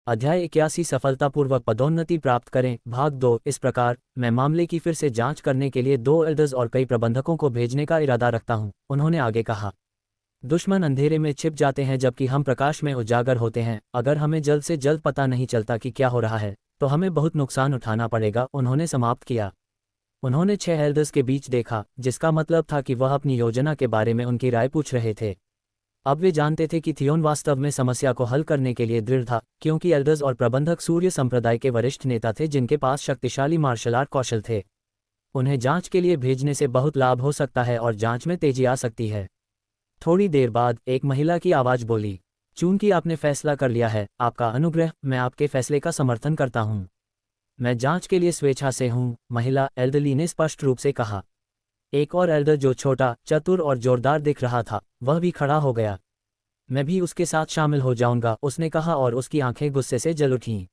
अध्याय 81 सफलतापूर्वक पदोन्नति प्राप्त करें भाग 2। इस प्रकार मैं मामले की फिर से जांच करने के लिए 2 एल्डर्स और कई प्रबंधकों को भेजने का इरादा रखता हूं, उन्होंने आगे कहा। दुश्मन अंधेरे में छिप जाते हैं जबकि हम प्रकाश में उजागर होते हैं। अगर हमें जल्द से जल्द पता नहीं चलता कि क्या हो रहा है तो हमें बहुत नुकसान उठाना पड़ेगा, उन्होंने समाप्त किया। उन्होंने 6 एल्डर्स के बीच देखा, जिसका मतलब था कि वह अपनी योजना के बारे में उनकी राय पूछ रहे थे। अब वे जानते थे कि थियोन वास्तव में समस्या को हल करने के लिए दृढ़ था, क्योंकि एल्डर्स और प्रबंधक सूर्य संप्रदाय के वरिष्ठ नेता थे जिनके पास शक्तिशाली मार्शल आर्ट कौशल थे। उन्हें जांच के लिए भेजने से बहुत लाभ हो सकता है और जांच में तेजी आ सकती है। थोड़ी देर बाद एक महिला की आवाज बोली, चूंकि आपने फैसला कर लिया है, आपका अनुग्रह, मैं आपके फैसले का समर्थन करता हूं। मैं जांच के लिए स्वेच्छा से हूं, महिला एल्डरली ने स्पष्ट रूप से कहा। एक और एल्डर जो छोटा, चतुर और जोरदार दिख रहा था, वह भी खड़ा हो गया। मैं भी उसके साथ शामिल हो जाऊंगा, उसने कहा और उसकी आंखें गुस्से से जल उठीं।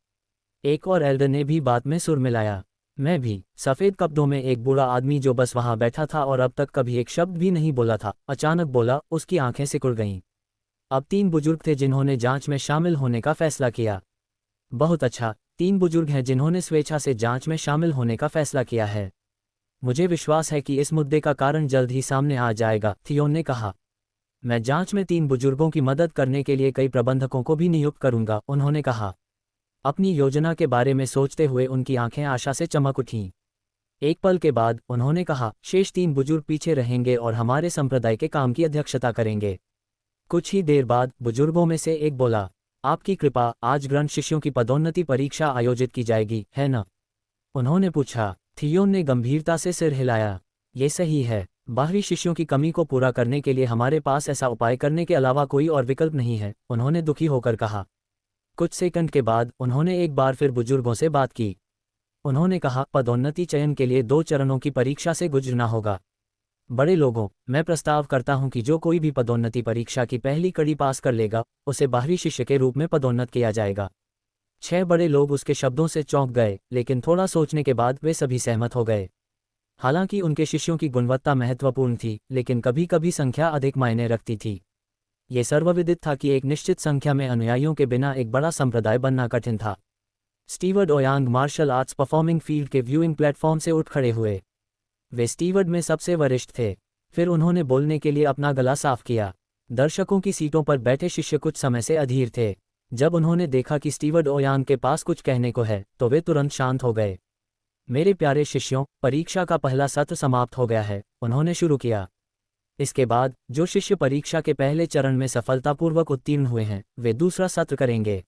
एक और एल्डर ने भी बात में सुर मिलाया, मैं भी। सफ़ेद कपड़ों में एक बूढ़ा आदमी जो बस वहां बैठा था और अब तक कभी एक शब्द भी नहीं बोला था, अचानक बोला, उसकी आंखें सिकुड़ गईं। अब 3 बुजुर्ग थे जिन्होंने जांच में शामिल होने का फैसला किया। बहुत अच्छा, 3 बुजुर्ग हैं जिन्होंने स्वेच्छा से जांच में शामिल होने का फैसला किया है। मुझे विश्वास है कि इस मुद्दे का कारण जल्द ही सामने आ जाएगा, थियोन ने कहा। मैं जांच में 3 बुजुर्गों की मदद करने के लिए कई प्रबंधकों को भी नियुक्त करूंगा, उन्होंने कहा। अपनी योजना के बारे में सोचते हुए उनकी आंखें आशा से चमक उठीं। एक पल के बाद उन्होंने कहा, शेष 3 बुजुर्ग पीछे रहेंगे और हमारे संप्रदाय के काम की अध्यक्षता करेंगे। कुछ ही देर बाद बुजुर्गों में से एक बोला, आपकी कृपा, आज ग्रंथ शिष्यों की पदोन्नति परीक्षा आयोजित की जाएगी, है न? उन्होंने पूछा। थियोन ने गंभीरता से सिर हिलाया। ये सही है। बाहरी शिष्यों की कमी को पूरा करने के लिए हमारे पास ऐसा उपाय करने के अलावा कोई और विकल्प नहीं है, उन्होंने दुखी होकर कहा। कुछ सेकंड के बाद उन्होंने एक बार फिर बुजुर्गों से बात की। उन्होंने कहा, पदोन्नति चयन के लिए 2 चरणों की परीक्षा से गुजरना होगा। बड़े लोगों, मैं प्रस्ताव करता हूं कि जो कोई भी पदोन्नति परीक्षा की पहली कड़ी पास कर लेगा, उसे बाहरी शिष्य के रूप में पदोन्नत किया जाएगा। 6 बड़े लोग उसके शब्दों से चौंक गए, लेकिन थोड़ा सोचने के बाद वे सभी सहमत हो गए। हालांकि उनके शिष्यों की गुणवत्ता महत्वपूर्ण थी, लेकिन कभी कभी संख्या अधिक मायने रखती थी। ये सर्वविदित था कि एक निश्चित संख्या में अनुयायियों के बिना एक बड़ा संप्रदाय बनना कठिन था। Steward Ouyang martial arts performing field के व्यूइंग प्लेटफॉर्म से उठ खड़े हुए। वे स्टीवर्ड में सबसे वरिष्ठ थे। फिर उन्होंने बोलने के लिए अपना गला साफ किया। दर्शकों की सीटों पर बैठे शिष्य कुछ समय से अधीर थे। जब उन्होंने देखा कि स्टीवर्ड ओयांग के पास कुछ कहने को है, तो वे तुरंत शांत हो गए। मेरे प्यारे शिष्यों, परीक्षा का पहला सत्र समाप्त हो गया है, उन्होंने शुरू किया। इसके बाद जो शिष्य परीक्षा के पहले चरण में सफलतापूर्वक उत्तीर्ण हुए हैं, वे दूसरा सत्र करेंगे।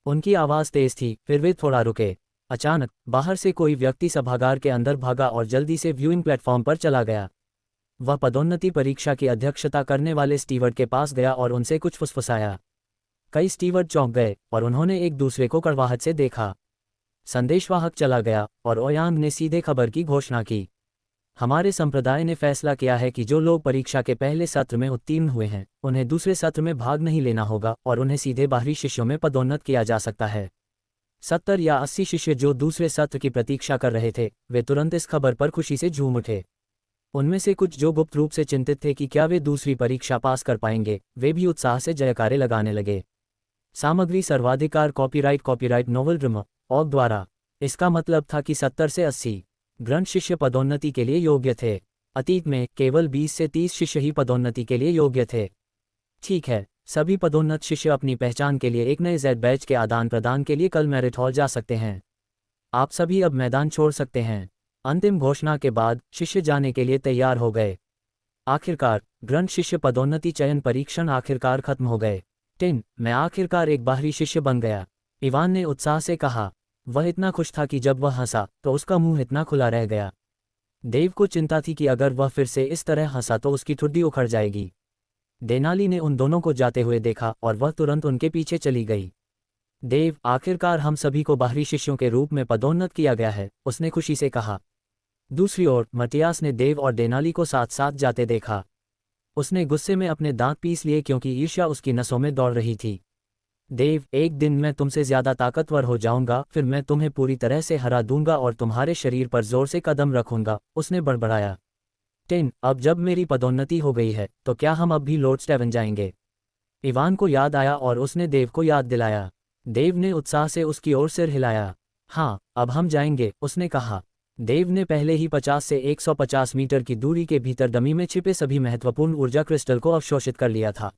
उनकी आवाज़ तेज थी, फिर वे थोड़ा रुके। अचानक बाहर से कोई व्यक्ति सभागार के अंदर भागा और जल्दी से व्यूइंग प्लेटफॉर्म पर चला गया। वह पदोन्नति परीक्षा की अध्यक्षता करने वाले स्टीवर्ड के पास गया और उनसे कुछ फुसफुसाया। कई स्टीवर्ड चौंक गए और उन्होंने एक दूसरे को कड़वाहट से देखा। संदेशवाहक चला गया और ओयांग ने सीधे खबर की घोषणा की। हमारे संप्रदाय ने फैसला किया है कि जो लोग परीक्षा के पहले सत्र में उत्तीर्ण हुए हैं, उन्हें दूसरे सत्र में भाग नहीं लेना होगा और उन्हें सीधे बाहरी शिष्यों में पदोन्नत किया जा सकता है। 70 या 80 शिष्य जो दूसरे सत्र की प्रतीक्षा कर रहे थे, वे तुरंत इस खबर पर खुशी से झूम उठे। उनमें से कुछ जो गुप्त रूप से चिंतित थे कि क्या वे दूसरी परीक्षा पास कर पाएंगे, वे भी उत्साह से जयकारे लगाने लगे। सामग्री सर्वाधिकार कॉपीराइट नोवेल ड्रामा ऑग द्वारा। इसका मतलब था कि 70 से 80 ग्रंथ शिष्य पदोन्नति के लिए योग्य थे। अतीत में केवल 20 से 30 शिष्य ही पदोन्नति के लिए योग्य थे। ठीक है, सभी पदोन्नत शिष्य अपनी पहचान के लिए एक नए जेड बैच के आदान प्रदान के लिए कल मैरिट हॉल जा सकते हैं। आप सभी अब मैदान छोड़ सकते हैं। अंतिम घोषणा के बाद शिष्य जाने के लिए तैयार हो गए। आखिरकार ग्रंथ शिष्य पदोन्नति चयन परीक्षण आखिरकार खत्म हो गए। मैं आखिरकार एक बाहरी शिष्य बन गया, इवान ने उत्साह से कहा। वह इतना खुश था कि जब वह हंसा तो उसका मुंह इतना खुला रह गया। देव को चिंता थी कि अगर वह फिर से इस तरह हंसा तो उसकी ठुड्डी उखड़ जाएगी। डेनाली ने उन दोनों को जाते हुए देखा और वह तुरंत उनके पीछे चली गई। देव, आखिरकार हम सभी को बाहरी शिष्यों के रूप में पदोन्नत किया गया है, उसने खुशी से कहा। दूसरी ओर मटियास ने देव और डेनाली को साथ साथ जाते देखा। उसने गुस्से में अपने दांत पीस लिए क्योंकि ईर्ष्या उसकी नसों में दौड़ रही थी। देव, एक दिन मैं तुमसे ज्यादा ताकतवर हो जाऊंगा, फिर मैं तुम्हें पूरी तरह से हरा दूंगा और तुम्हारे शरीर पर जोर से कदम रखूंगा, उसने बड़बड़ाया। अब जब मेरी पदोन्नति हो गई है, तो क्या हम अब भी लॉर्ड स्टेवन जाएंगे? इवान को याद आया और उसने देव को याद दिलाया। देव ने उत्साह से उसकी ओर सिर हिलाया। हाँ, अब हम जाएंगे, उसने कहा। देव ने पहले ही 50 से 150 मीटर की दूरी के भीतर डमी में छिपे सभी महत्वपूर्ण ऊर्जा क्रिस्टल को अवशोषित कर लिया था।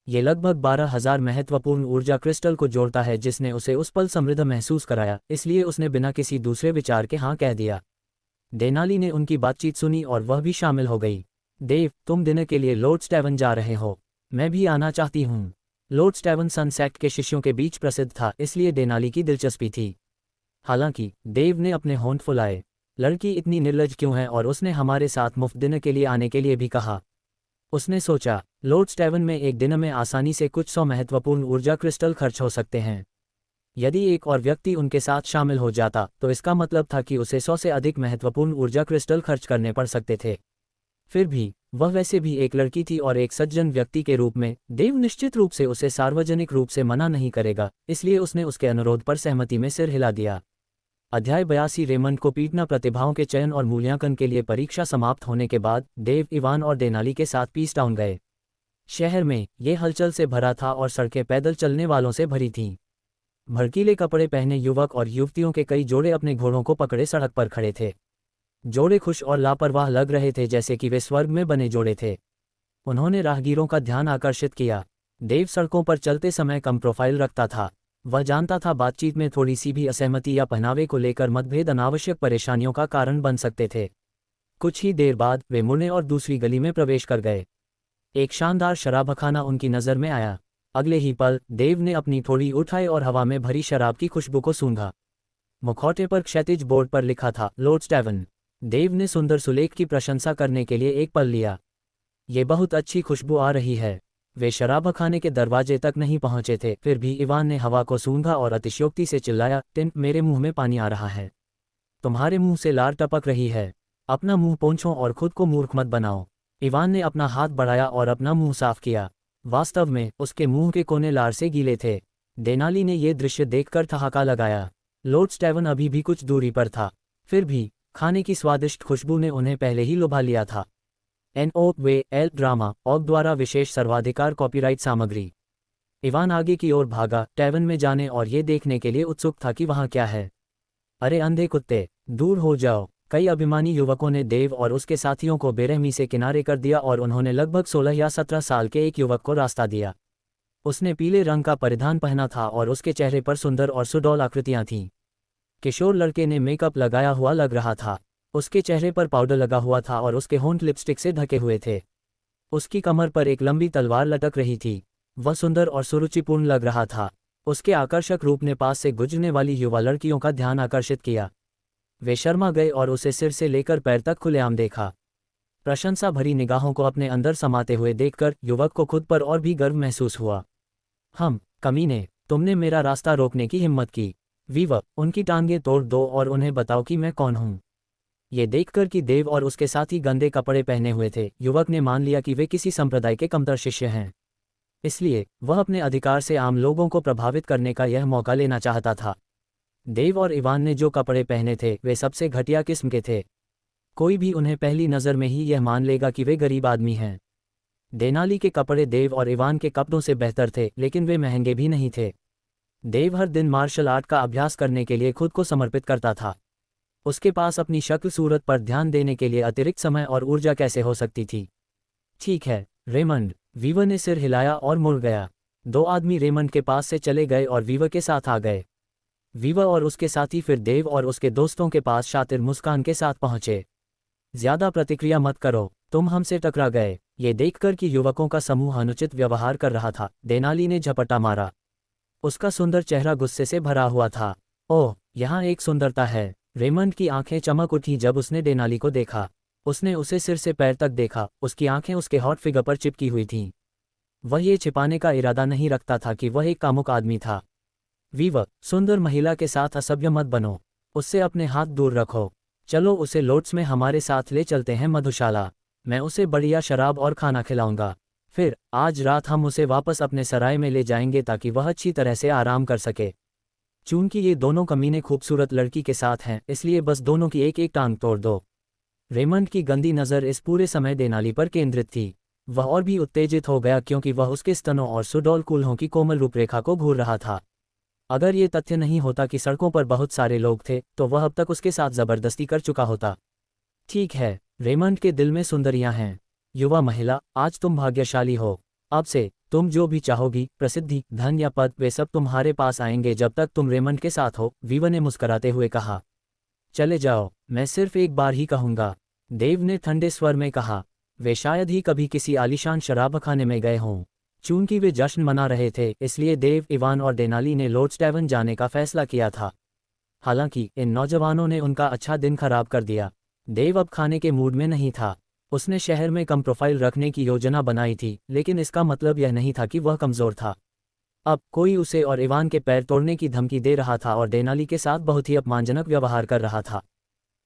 ये लगभग 12,000 महत्वपूर्ण ऊर्जा क्रिस्टल को जोड़ता है, जिसने उसे उस पल समृद्ध महसूस कराया, इसलिए उसने बिना किसी दूसरे विचार के हाँ कह दिया। डेनाली ने उनकी बातचीत सुनी और वह भी शामिल हो गई। देव, तुम डिनर के लिए लॉर्ड स्टेवन जा रहे हो? मैं भी आना चाहती हूँ। लॉर्ड स्टेवन सन सेक्ट के शिष्यों के बीच प्रसिद्ध था, इसलिए डेनाली की दिलचस्पी थी। हालांकि देव ने अपने होंठ फुलाए। लड़की इतनी निर्लज क्यों है, और उसने हमारे साथ मुफ्त डिनर के लिए आने के लिए भी कहा। उसने सोचा, लॉर्ड स्टेवन में एक दिन में आसानी से कुछ 100 महत्वपूर्ण ऊर्जा क्रिस्टल खर्च हो सकते हैं। यदि एक और व्यक्ति उनके साथ शामिल हो जाता तो इसका मतलब था कि उसे 100 से अधिक महत्वपूर्ण ऊर्जा क्रिस्टल खर्च करने पड़ सकते थे। फिर भी वह वैसे भी एक लड़की थी, और एक सज्जन व्यक्ति के रूप में देव निश्चित रूप से उसे सार्वजनिक रूप से मना नहीं करेगा, इसलिए उसने उसके अनुरोध पर सहमति में सिर हिला दिया। अध्याय 82 रेमंड को पीटना। प्रतिभाओं के चयन और मूल्यांकन के लिए परीक्षा समाप्त होने के बाद देव, इवान और डेनाली के साथ पीस टाउन गए। शहर में ये हलचल से भरा था और सड़कें पैदल चलने वालों से भरी थीं। भड़कीले कपड़े पहने युवक और युवतियों के कई जोड़े अपने घोड़ों को पकड़े सड़क पर खड़े थे। जोड़े खुश और लापरवाह लग रहे थे, जैसे कि वे स्वर्ग में बने जोड़े थे। उन्होंने राहगीरों का ध्यान आकर्षित किया। देव सड़कों पर चलते समय कम प्रोफाइल रखता था। वह जानता था बातचीत में थोड़ी सी भी असहमति या पहनावे को लेकर मतभेद अनावश्यक परेशानियों का कारण बन सकते थे। कुछ ही देर बाद वे मुड़े और दूसरी गली में प्रवेश कर गए। एक शानदार शराबखाना उनकी नज़र में आया। अगले ही पल देव ने अपनी थोड़ी उठाई और हवा में भरी शराब की खुशबू को सूंघा। मुखौटे पर क्षैतिज बोर्ड पर लिखा था, लॉर्ड स्टेवन। देव ने सुंदर सुलेख की प्रशंसा करने के लिए एक पल लिया। ये बहुत अच्छी खुशबू आ रही है। वे शराबखाने के दरवाजे तक नहीं पहुंचे थे, फिर भी इवान ने हवा को सूंघा और अतिशयोक्ति से चिल्लाया, टिम, मेरे मुंह में पानी आ रहा है। तुम्हारे मुंह से लार टपक रही है। अपना मुंह पोंछो और खुद को मूर्ख मत बनाओ। इवान ने अपना हाथ बढ़ाया और अपना मुंह साफ किया। वास्तव में उसके मुंह के कोने लार से गीले थे। डेनाली ने यह दृश्य देखकर ठहाका लगाया। लॉर्ड स्टेवन अभी भी कुछ दूरी पर था, फिर भी खाने की स्वादिष्ट खुशबू ने उन्हें पहले ही लुभा लिया था। NOVL ड्रामा ऑग द्वारा विशेष सर्वाधिकार कॉपीराइट सामग्री। इवान आगे की ओर भागा, टैवन में जाने और ये देखने के लिए उत्सुक था कि वहाँ क्या है। अरे अंधे कुत्ते, दूर हो जाओ। कई अभिमानी युवकों ने देव और उसके साथियों को बेरहमी से किनारे कर दिया और उन्होंने लगभग 16 या 17 साल के एक युवक को रास्ता दिया। उसने पीले रंग का परिधान पहना था और उसके चेहरे पर सुंदर और सुडौल आकृतियां थीं। किशोर लड़के ने मेकअप लगाया हुआ लग रहा था। उसके चेहरे पर पाउडर लगा हुआ था और उसके होंठ लिपस्टिक से ढके हुए थे। उसकी कमर पर एक लंबी तलवार लटक रही थी। वह सुंदर और सुरुचिपूर्ण लग रहा था। उसके आकर्षक रूप ने पास से गुजरने वाली युवा लड़कियों का ध्यान आकर्षित किया। वे शर्मा गए और उसे सिर से लेकर पैर तक खुलेआम देखा। प्रशंसा भरी निगाहों को अपने अंदर समाते हुए देखकर युवक को खुद पर और भी गर्व महसूस हुआ। कमीने, तुमने मेरा रास्ता रोकने की हिम्मत की। वीव, उनकी टांगें तोड़ दो और उन्हें बताओ कि मैं कौन हूँ। ये देखकर कि देव और उसके साथी गंदे कपड़े पहने हुए थे, युवक ने मान लिया कि वे किसी संप्रदाय के कमतर शिष्य हैं। इसलिए वह अपने अधिकार से आम लोगों को प्रभावित करने का यह मौका लेना चाहता था। देव और इवान ने जो कपड़े पहने थे वे सबसे घटिया किस्म के थे। कोई भी उन्हें पहली नज़र में ही यह मान लेगा कि वे गरीब आदमी हैं। डेनाली के कपड़े देव और इवान के कपड़ों से बेहतर थे, लेकिन वे महंगे भी नहीं थे। देव हर दिन मार्शल आर्ट का अभ्यास करने के लिए खुद को समर्पित करता था। उसके पास अपनी शक्ल सूरत पर ध्यान देने के लिए अतिरिक्त समय और ऊर्जा कैसे हो सकती थी। ठीक है रेमंड, वीवर ने सिर हिलाया और मुड़ गया। 2 आदमी रेमंड के पास से चले गए और वीवर के साथ आ गए। वीवर और उसके साथी फिर देव और उसके दोस्तों के पास शातिर मुस्कान के साथ पहुंचे। ज्यादा प्रतिक्रिया मत करो, तुम हमसे टकरा गए। ये देखकर कि युवकों का समूह अनुचित व्यवहार कर रहा था, डेनाली ने झपटा मारा। उसका सुंदर चेहरा गुस्से से भरा हुआ था। ओह, यहाँ एक सुंदरता है। रेमंड की आंखें चमक उठी जब उसने डेनाली को देखा। उसने उसे सिर से पैर तक देखा। उसकी आंखें उसके हॉट फिगर पर चिपकी हुई थीं। वह ये छिपाने का इरादा नहीं रखता था कि वह एक कामुक आदमी था। वीवर, सुंदर महिला के साथ असभ्य मत बनो। उससे अपने हाथ दूर रखो। चलो उसे लोट्स में हमारे साथ ले चलते हैं मधुशाला। मैं उसे बढ़िया शराब और खाना खिलाऊंगा। फिर आज रात हम उसे वापस अपने सराय में ले जाएंगे ताकि वह अच्छी तरह से आराम कर सके। चूंकि ये दोनों कमीने खूबसूरत लड़की के साथ हैं, इसलिए बस दोनों की एक एक टांग तोड़ दो। रेमंड की गंदी नज़र इस पूरे समय डेनाली पर केंद्रित थी। वह और भी उत्तेजित हो गया क्योंकि वह उसके स्तनों और सुडौल कूल्हों की कोमल रूपरेखा को घूर रहा था। अगर ये तथ्य नहीं होता कि सड़कों पर बहुत सारे लोग थे तो वह अब तक उसके साथ जबरदस्ती कर चुका होता। ठीक है, रेमंड के दिल में सुंदरियां हैं। युवा महिला, आज तुम भाग्यशाली हो। अब से तुम जो भी चाहोगी, प्रसिद्धि, धन या पद, वे सब तुम्हारे पास आएंगे जब तक तुम रेमंड के साथ हो, वीवा ने मुस्कुराते हुए कहा। चले जाओ, मैं सिर्फ एक बार ही कहूंगा, देव ने ठंडे स्वर में कहा। वे शायद ही कभी किसी आलीशान शराबखाने में गए हों। चूंकि वे जश्न मना रहे थे, इसलिए देव, इवान और डेनाली ने लॉर्ड्स टैवर्न जाने का फैसला किया था। हालांकि इन नौजवानों ने उनका अच्छा दिन खराब कर दिया। देव अब खाने के मूड में नहीं था। उसने शहर में कम प्रोफाइल रखने की योजना बनाई थी, लेकिन इसका मतलब यह नहीं था कि वह कमज़ोर था। अब कोई उसे और इवान के पैर तोड़ने की धमकी दे रहा था और डेनाली के साथ बहुत ही अपमानजनक व्यवहार कर रहा था।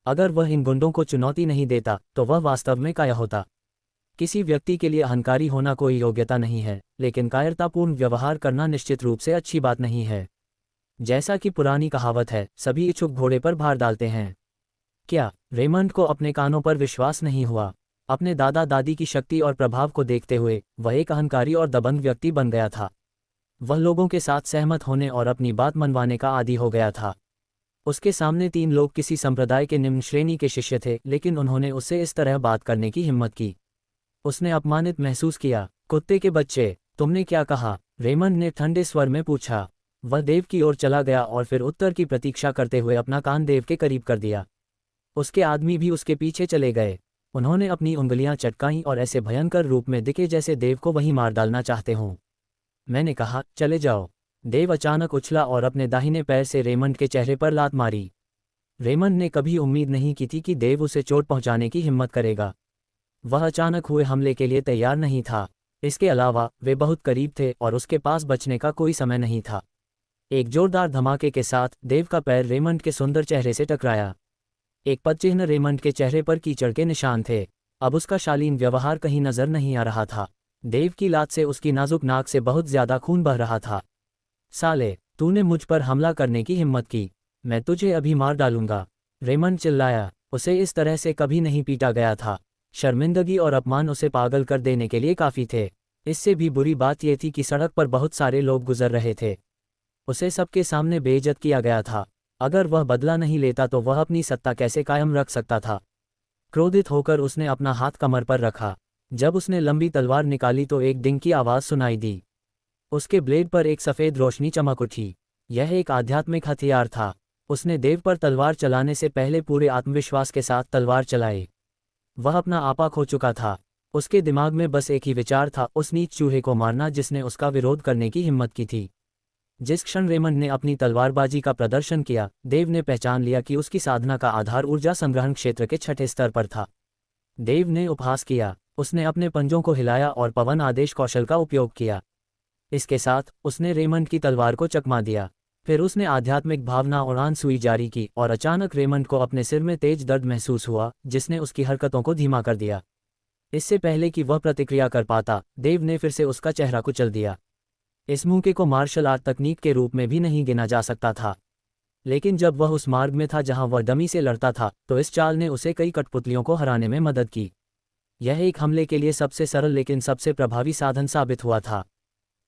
अगर वह इन गुंडों को चुनौती नहीं देता तो वह वास्तव में काया होता। किसी व्यक्ति के लिए अहंकारी होना कोई योग्यता नहीं है, लेकिन कायरतापूर्ण व्यवहार करना निश्चित रूप से अच्छी बात नहीं है। जैसा कि पुरानी कहावत है, सभी इच्छुक घोड़े पर भार डालते हैं। क्या रेमंड को अपने कानों पर विश्वास नहीं हुआ? अपने दादा दादी की शक्ति और प्रभाव को देखते हुए वह एक अहंकारी और दबंग व्यक्ति बन गया था। वह लोगों के साथ सहमत होने और अपनी बात मनवाने का आदी हो गया था। उसके सामने 3 लोग किसी संप्रदाय के निम्न श्रेणी के शिष्य थे, लेकिन उन्होंने उससे इस तरह बात करने की हिम्मत की। उसने अपमानित महसूस किया। कुत्ते के बच्चे, तुमने क्या कहा? रेमंड ने ठंडे स्वर में पूछा। वह देव की ओर चला गया और फिर उत्तर की प्रतीक्षा करते हुए अपना कान देव के करीब कर दिया। उसके आदमी भी उसके पीछे चले गए। उन्होंने अपनी उंगलियां चटकाईं और ऐसे भयंकर रूप में दिखे जैसे देव को वहीं मार डालना चाहते हों। मैंने कहा, चले जाओ। देव अचानक उछला और अपने दाहिने पैर से रेमंड के चेहरे पर लात मारी। रेमंड ने कभी उम्मीद नहीं की थी कि देव उसे चोट पहुंचाने की हिम्मत करेगा। वह अचानक हुए हमले के लिए तैयार नहीं था। इसके अलावा वे बहुत करीब थे और उसके पास बचने का कोई समय नहीं था। एक जोरदार धमाके के साथ देव का पैर रेमंड के सुंदर चेहरे से टकराया। एक पदचिह्न, रेमंड के चेहरे पर कीचड़ के निशान थे। अब उसका शालीन व्यवहार कहीं नजर नहीं आ रहा था। देव की लात से उसकी नाजुक नाक से बहुत ज्यादा खून बह रहा था। साले, तूने मुझ पर हमला करने की हिम्मत की, मैं तुझे अभी मार डालूंगा, रेमंड चिल्लाया। उसे इस तरह से कभी नहीं पीटा गया था। शर्मिंदगी और अपमान उसे पागल कर देने के लिए काफ़ी थे। इससे भी बुरी बात यह थी कि सड़क पर बहुत सारे लोग गुजर रहे थे। उसे सबके सामने बेइज्जत किया गया था। अगर वह बदला नहीं लेता तो वह अपनी सत्ता कैसे कायम रख सकता था? क्रोधित होकर उसने अपना हाथ कमर पर रखा। जब उसने लंबी तलवार निकाली तो एक डिंग की आवाज़ सुनाई दी। उसके ब्लेड पर एक सफ़ेद रोशनी चमक उठी। यह एक आध्यात्मिक हथियार था। उसने देव पर तलवार चलाने से पहले पूरे आत्मविश्वास के साथ तलवार चलाई। वह अपना आपा खो चुका था। उसके दिमाग में बस एक ही विचार था, उस नीच चूहे को मारना जिसने उसका विरोध करने की हिम्मत की थी। जिस क्षण रेमंड ने अपनी तलवारबाजी का प्रदर्शन किया, देव ने पहचान लिया कि उसकी साधना का आधार ऊर्जा संग्रहण क्षेत्र के 6ठे स्तर पर था। देव ने उपहास किया। उसने अपने पंजों को हिलाया और पवन आदेश कौशल का उपयोग किया। इसके साथ उसने रेमंड की तलवार को चकमा दिया। फिर उसने आध्यात्मिक भावना उड़ान सुई जारी की और अचानक रेमंड को अपने सिर में तेज दर्द महसूस हुआ, जिसने उसकी हरकतों को धीमा कर दिया। इससे पहले कि वह प्रतिक्रिया कर पाता, देव ने फिर से उसका चेहरा कुचल दिया। इस मौके को मार्शल आर्ट तकनीक के रूप में भी नहीं गिना जा सकता था, लेकिन जब वह उस मार्ग में था जहां वह डमी से लड़ता था, तो इस चाल ने उसे कई कठपुतलियों को हराने में मदद की। यह एक हमले के लिए सबसे सरल लेकिन सबसे प्रभावी साधन साबित हुआ था।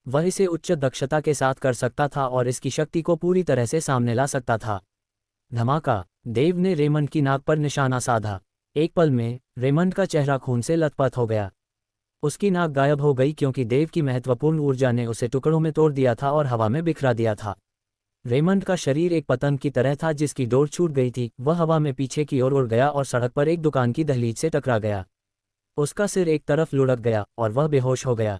वह इसे उच्च दक्षता के साथ कर सकता था और इसकी शक्ति को पूरी तरह से सामने ला सकता था। धमाका! देव ने रेमंड की नाक पर निशाना साधा। एक पल में रेमंड का चेहरा खून से लथपथ हो गया। उसकी नाक गायब हो गई क्योंकि देव की महत्वपूर्ण ऊर्जा ने उसे टुकड़ों में तोड़ दिया था और हवा में बिखरा दिया था। रेमंड का शरीर एक पतंग की तरह था जिसकी डोर छूट गई थी। वह हवा में पीछे की ओर उड़ गया और सड़क पर एक दुकान की दहलीज से टकरा गया। उसका सिर एक तरफ लुढ़क गया और वह बेहोश हो गया।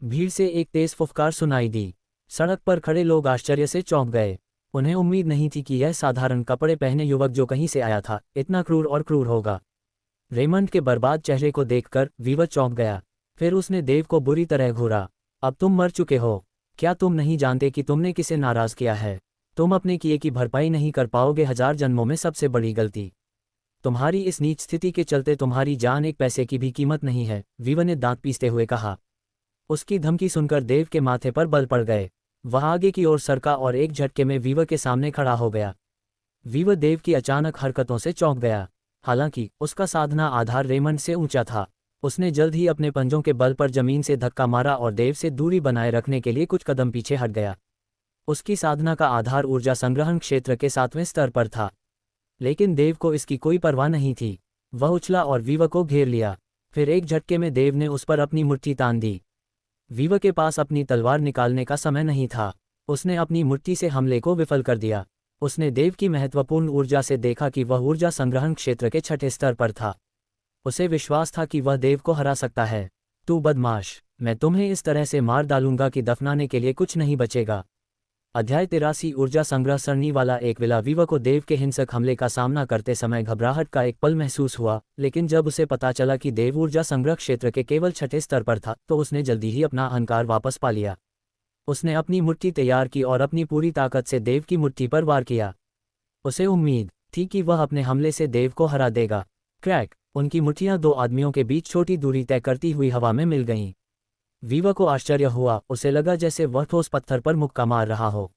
भीड़ से एक तेज फुफकार सुनाई दी। सड़क पर खड़े लोग आश्चर्य से चौंक गए। उन्हें उम्मीद नहीं थी कि यह साधारण कपड़े पहने युवक जो कहीं से आया था, इतना क्रूर और क्रूर होगा। रेमंड के बर्बाद चेहरे को देखकर वीवर चौंक गया। फिर उसने देव को बुरी तरह घूरा। अब तुम मर चुके हो। क्या तुम नहीं जानते कि तुमने किसे नाराज किया है? तुम अपने किए की भरपाई नहीं कर पाओगे। 1000 जन्मों में सबसे बड़ी गलती। तुम्हारी इस नीच स्थिति के चलते तुम्हारी जान एक पैसे की भी कीमत नहीं है, वीवर ने दांत पीसते हुए कहा। उसकी धमकी सुनकर देव के माथे पर बल पड़ गए। वह आगे की ओर सरका और एक झटके में वीवर के सामने खड़ा हो गया। वीवर देव की अचानक हरकतों से चौंक गया। हालांकि उसका साधना आधार रेमंड से ऊंचा था। उसने जल्द ही अपने पंजों के बल पर जमीन से धक्का मारा और देव से दूरी बनाए रखने के लिए कुछ कदम पीछे हट गया। उसकी साधना का आधार ऊर्जा संग्रहण क्षेत्र के 7वें स्तर पर था। लेकिन देव को इसकी कोई परवाह नहीं थी। वह उछला और वीवा को घेर लिया। फिर एक झटके में देव ने उस पर अपनी मुट्ठी तान दी। वीवा के पास अपनी तलवार निकालने का समय नहीं था। उसने अपनी मुट्ठी से हमले को विफल कर दिया। उसने देव की महत्वपूर्ण ऊर्जा से देखा कि वह ऊर्जा संग्रहण क्षेत्र के 6ठे स्तर पर था। उसे विश्वास था कि वह देव को हरा सकता है। तू बदमाश, मैं तुम्हें इस तरह से मार डालूंगा कि दफनाने के लिए कुछ नहीं बचेगा। अध्याय 83 ऊर्जा संग्रह सरणी वाला एक विला। वीवा को देव के हिंसक हमले का सामना करते समय घबराहट का एक पल महसूस हुआ, लेकिन जब उसे पता चला कि देव ऊर्जा संग्रह क्षेत्र के केवल 6ठे स्तर पर था तो उसने जल्दी ही अपना अहंकार वापस पा लिया। उसने अपनी मुट्ठी तैयार की और अपनी पूरी ताकत से देव की मुट्ठी पर वार किया। उसे उम्मीद थी कि वह अपने हमले से देव को हरा देगा। क्रैक! उनकी मुट्ठियां दो आदमियों के बीच छोटी दूरी तय करती हुई हवा में मिल गईं। वीवा को आश्चर्य हुआ। उसे लगा जैसे वह ठोस पत्थर पर मुक्का मार रहा हो।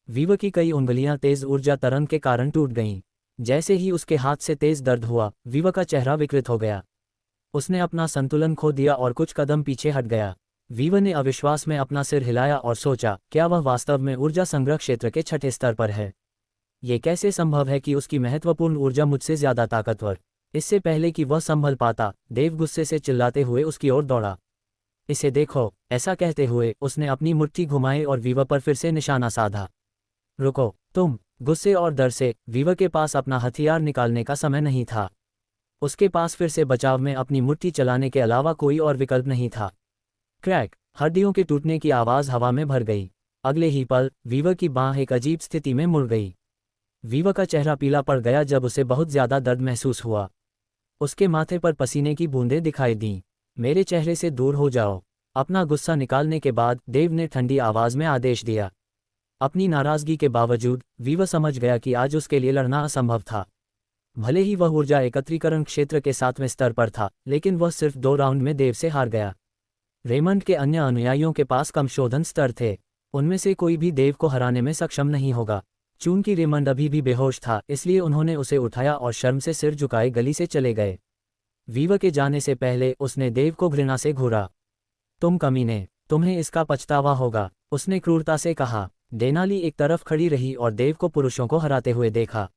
वीवा की कई उंगलियां तेज ऊर्जा तरंग के कारण टूट गईं। जैसे ही उसके हाथ से तेज दर्द हुआ, वीवा का चेहरा विकृत हो गया। उसने अपना संतुलन खो दिया और कुछ कदम पीछे हट गया। वीवा ने अविश्वास में अपना सिर हिलाया और सोचा, क्या वह वास्तव में ऊर्जा संग्रह क्षेत्र के 6ठे स्तर पर है? ये कैसे संभव है कि उसकी महत्वपूर्ण ऊर्जा मुझसे ज्यादा ताकतवर? इससे पहले कि वह संभल पाता, देव गुस्से से चिल्लाते हुए उसकी ओर दौड़ा। इसे देखो! ऐसा कहते हुए उसने अपनी मुट्ठी घुमाई और वीवा पर फिर से निशाना साधा। रुको तुम! गुस्से और डर से वीवा के पास अपना हथियार निकालने का समय नहीं था। उसके पास फिर से बचाव में अपनी मुट्ठी चलाने के अलावा कोई और विकल्प नहीं था। क्रैक! हड्डियों के टूटने की आवाज हवा में भर गई। अगले ही पल वीवा की बांह एक अजीब स्थिति में मुड़ गई। वीवा का चेहरा पीला पड़ गया जब उसे बहुत ज्यादा दर्द महसूस हुआ। उसके माथे पर पसीने की बूंदें दिखाई दीं। मेरे चेहरे से दूर हो जाओ! अपना गुस्सा निकालने के बाद देव ने ठंडी आवाज में आदेश दिया। अपनी नाराजगी के बावजूद वीवा समझ गया कि आज उसके लिए लड़ना असंभव था। भले ही वह ऊर्जा एकत्रीकरण क्षेत्र के 7वें स्तर पर था, लेकिन वह सिर्फ 2 राउंड में देव से हार गया। रेमंड के अन्य अनुयायियों के पास कम शोधन स्तर थे। उनमें से कोई भी देव को हराने में सक्षम नहीं होगा। चूंकि रेमंड अभी भी बेहोश था, इसलिए उन्होंने उसे उठाया और शर्म से सिर झुकाए गली से चले गए। वीवा के जाने से पहले उसने देव को घृणा से घूरा। तुम कमीने, तुम्हें इसका पछतावा होगा, उसने क्रूरता से कहा। डेनाली एक तरफ खड़ी रही और देव को पुरुषों को हराते हुए देखा।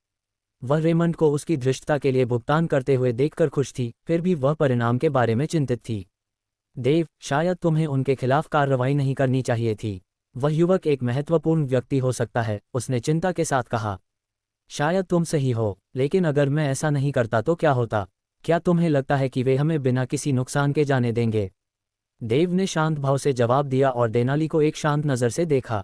वह रेमंड को उसकी धृष्टता के लिए भुगतान करते हुए देखकर खुश थी, फिर भी वह परिणाम के बारे में चिंतित थी। देव, शायद तुम्हें उनके खिलाफ कार्रवाई नहीं करनी चाहिए थी। वह युवक एक महत्वपूर्ण व्यक्ति हो सकता है, उसने चिंता के साथ कहा। शायद तुम सही हो, लेकिन अगर मैं ऐसा नहीं करता तो क्या होता? क्या तुम्हें लगता है कि वे हमें बिना किसी नुकसान के जाने देंगे? देव ने शांत भाव से जवाब दिया और डेनाली को एक शांत नज़र से देखा।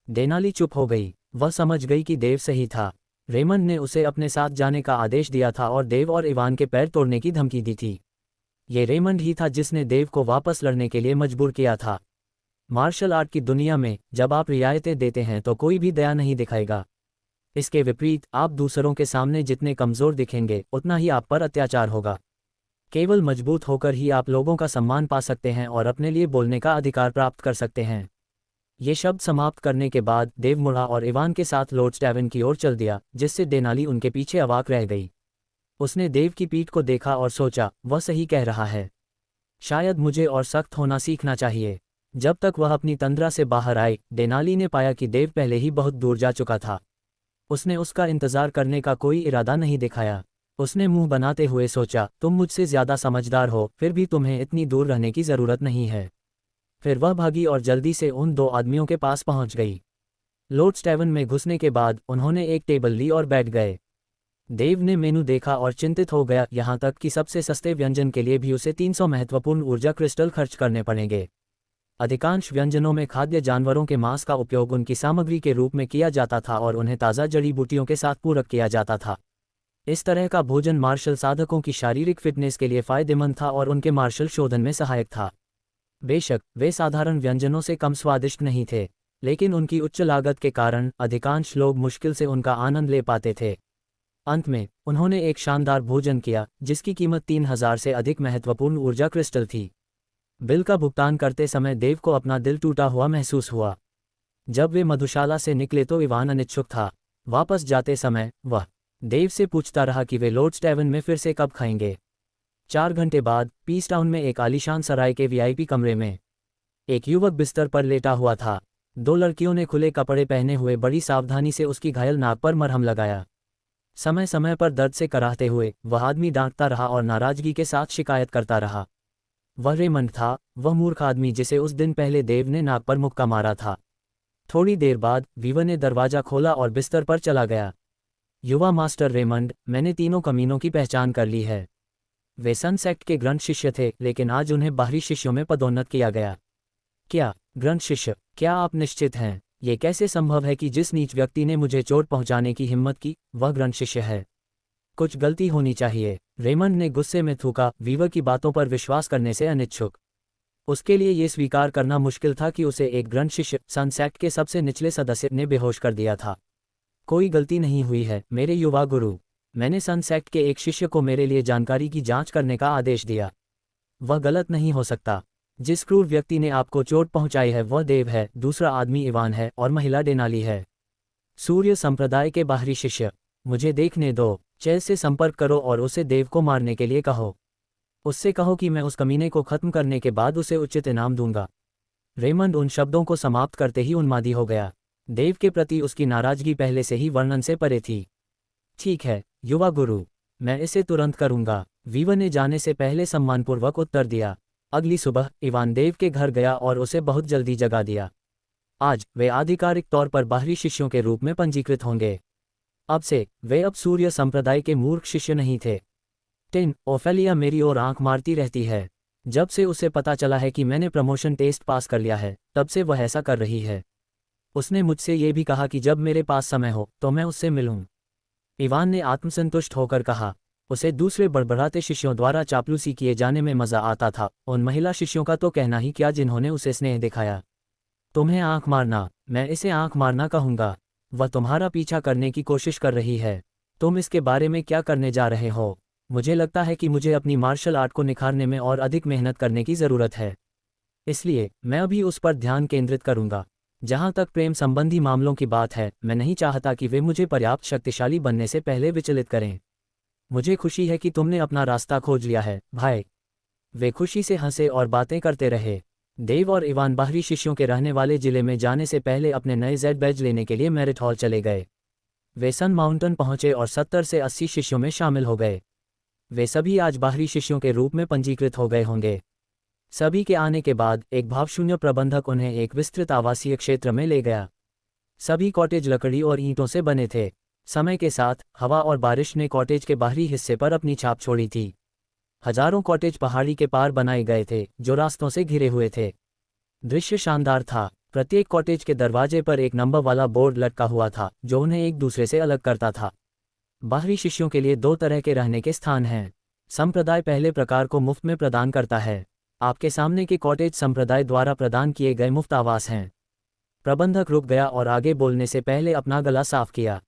डेनाली चुप हो गई। वह समझ गई कि देव सही था। रेमंड ने उसे अपने साथ जाने का आदेश दिया था और देव और इवान के पैर तोड़ने की धमकी दी थी। ये रेमंड ही था जिसने देव को वापस लड़ने के लिए मजबूर किया था। मार्शल आर्ट की दुनिया में जब आप रियायतें देते हैं तो कोई भी दया नहीं दिखाएगा। इसके विपरीत, आप दूसरों के सामने जितने कमज़ोर दिखेंगे, उतना ही आप पर अत्याचार होगा। केवल मजबूत होकर ही आप लोगों का सम्मान पा सकते हैं और अपने लिए बोलने का अधिकार प्राप्त कर सकते हैं। ये शब्द समाप्त करने के बाद देव मुड़ा और इवान के साथ लॉर्ड्स टैवर्न की ओर चल दिया, जिससे डेनाली उनके पीछे अवाक रह गई। उसने देव की पीठ को देखा और सोचा, वह सही कह रहा है। शायद मुझे और सख्त होना सीखना चाहिए। जब तक वह अपनी तंद्रा से बाहर आई, डेनाली ने पाया कि देव पहले ही बहुत दूर जा चुका था। उसने उसका इंतजार करने का कोई इरादा नहीं दिखाया। उसने मुंह बनाते हुए सोचा, तुम मुझसे ज्यादा समझदार हो, फिर भी तुम्हें इतनी दूर रहने की जरूरत नहीं है। फिर वह भागी और जल्दी से उन 2 आदमियों के पास पहुंच गई। लॉर्ड्स टैवर्न में घुसने के बाद उन्होंने एक टेबल ली और बैठ गए। देव ने मेनू देखा और चिंतित हो गया, यहाँ तक कि सबसे सस्ते व्यंजन के लिए भी उसे 300 महत्वपूर्ण ऊर्जा क्रिस्टल खर्च करने पड़ेंगे। अधिकांश व्यंजनों में खाद्य जानवरों के मांस का उपयोग उनकी सामग्री के रूप में किया जाता था और उन्हें ताज़ा जड़ी बूटियों के साथ पूरक किया जाता था। इस तरह का भोजन मार्शल साधकों की शारीरिक फिटनेस के लिए फायदेमंद था और उनके मार्शल शोधन में सहायक था। बेशक वे साधारण व्यंजनों से कम स्वादिष्ट नहीं थे, लेकिन उनकी उच्च लागत के कारण अधिकांश लोग मुश्किल से उनका आनंद ले पाते थे। अंत में उन्होंने एक शानदार भोजन किया जिसकी कीमत 3000 से अधिक महत्वपूर्ण ऊर्जा क्रिस्टल थी। बिल का भुगतान करते समय देव को अपना दिल टूटा हुआ महसूस हुआ। जब वे मधुशाला से निकले तो इवान अनिच्छुक था। वापस जाते समय वह देव से पूछता रहा कि वे लॉर्ड्स टैवर्न में फिर से कब खाएंगे। 4 घंटे बाद पीस टाउन में एक आलीशान सराय के वीआईपी कमरे में एक युवक बिस्तर पर लेटा हुआ था। दो लड़कियों ने खुले कपड़े पहने हुए बड़ी सावधानी से उसकी घायल नाक पर मरहम लगाया। समय समय पर दर्द से कराहते हुए वह आदमी डांटता रहा और नाराजगी के साथ शिकायत करता रहा। वह रेमंड था, वह मूर्ख आदमी जिसे उस दिन पहले देव ने नाक पर मुक्का मारा था। थोड़ी देर बाद वीवर ने दरवाजा खोला और बिस्तर पर चला गया। युवा मास्टर रेमंड, मैंने तीनों कमीनों की पहचान कर ली है। वे सन सेक्ट के ग्रंथ शिष्य थे, लेकिन आज उन्हें बाहरी शिष्यों में पदोन्नत किया गया। क्या ग्रंथ शिष्य? क्या आप निश्चित हैं? ये कैसे संभव है कि जिस नीच व्यक्ति ने मुझे चोट पहुंचाने की हिम्मत की, वह ग्रंथ शिष्य है? कुछ गलती होनी चाहिए। रेमंड ने गुस्से में थूका, वीवर की बातों पर विश्वास करने से अनिच्छुक। उसके लिए ये स्वीकार करना मुश्किल था कि उसे एक ग्रंथ शिष्य, सन सेक्ट के सबसे निचले सदस्य, ने बेहोश कर दिया था। कोई गलती नहीं हुई है मेरे युवा गुरु। मैंने सन सेक्ट के एक शिष्य को मेरे लिए जानकारी की जांच करने का आदेश दिया। वह गलत नहीं हो सकता। जिस क्रूर व्यक्ति ने आपको चोट पहुंचाई है वह देव है, दूसरा आदमी इवान है और महिला डेनाली है। सूर्य संप्रदाय के बाहरी शिष्य। मुझे देखने दो। चेल से संपर्क करो और उसे देव को मारने के लिए कहो। उससे कहो कि मैं उस कमीने को खत्म करने के बाद उसे उचित इनाम दूंगा। रेमंड उन शब्दों को समाप्त करते ही उन्मादी हो गया। देव के प्रति उसकी नाराजगी पहले से ही वर्णन से परे थी। ठीक है युवा गुरु, मैं इसे तुरंत करूंगा, वीवर ने जाने से पहले सम्मानपूर्वक उत्तर दिया। अगली सुबह इवान देव के घर गया और उसे बहुत जल्दी जगा दिया। आज वे आधिकारिक तौर पर बाहरी शिष्यों के रूप में पंजीकृत होंगे। अब से वे अब सूर्य संप्रदाय के मूर्ख शिष्य नहीं थे। ओफेलिया मेरी ओर आंख मारती रहती है। जब से उसे पता चला है कि मैंने प्रमोशन टेस्ट पास कर लिया है, तब से वह ऐसा कर रही है। उसने मुझसे ये भी कहा कि जब मेरे पास समय हो तो मैं उससे मिलूं। इवान ने आत्मसंतुष्ट होकर कहा। उसे दूसरे बड़बड़ाते शिष्यों द्वारा चापलूसी किए जाने में मजा आता था, उन महिला शिष्यों का तो कहना ही क्या जिन्होंने उसे स्नेह दिखाया। तुम्हें आंख मारना? मैं इसे आंख मारना कहूंगा। वह तुम्हारा पीछा करने की कोशिश कर रही है। तुम इसके बारे में क्या करने जा रहे हो? मुझे लगता है कि मुझे अपनी मार्शल आर्ट को निखारने में और अधिक मेहनत करने की ज़रूरत है। इसलिए मैं अभी उस पर ध्यान केंद्रित करूंगा। जहां तक प्रेम संबंधी मामलों की बात है, मैं नहीं चाहता कि वे मुझे पर्याप्त शक्तिशाली बनने से पहले विचलित करें। मुझे खुशी है कि तुमने अपना रास्ता खोज लिया है, भाई। वे खुशी से हंसे और बातें करते रहे। देव और इवान बाहरी शिष्यों के रहने वाले जिले में जाने से पहले अपने नए जेड बैज लेने के लिए मेरिट हॉल चले गए। वे सन माउंटेन पहुंचे और 70 से 80 शिष्यों में शामिल हो गए। वे सभी आज बाहरी शिष्यों के रूप में पंजीकृत हो गए होंगे। सभी के आने के बाद एक भावशून्य प्रबंधक उन्हें एक विस्तृत आवासीय क्षेत्र में ले गया। सभी कॉटेज लकड़ी और ईंटों से बने थे। समय के साथ हवा और बारिश ने कॉटेज के बाहरी हिस्से पर अपनी छाप छोड़ी थी। हजारों कॉटेज पहाड़ी के पार बनाए गए थे, जो रास्तों से घिरे हुए थे। दृश्य शानदार था। प्रत्येक कॉटेज के दरवाजे पर एक नंबर वाला बोर्ड लटका हुआ था, जो उन्हें एक दूसरे से अलग करता था। बाहरी शिष्यों के लिए 2 तरह के रहने के स्थान हैं। संप्रदाय पहले प्रकार को मुफ्त में प्रदान करता है। आपके सामने के कॉटेज संप्रदाय द्वारा प्रदान किए गए मुफ्त आवास हैं। प्रबंधक रुक गया और आगे बोलने से पहले अपना गला साफ किया।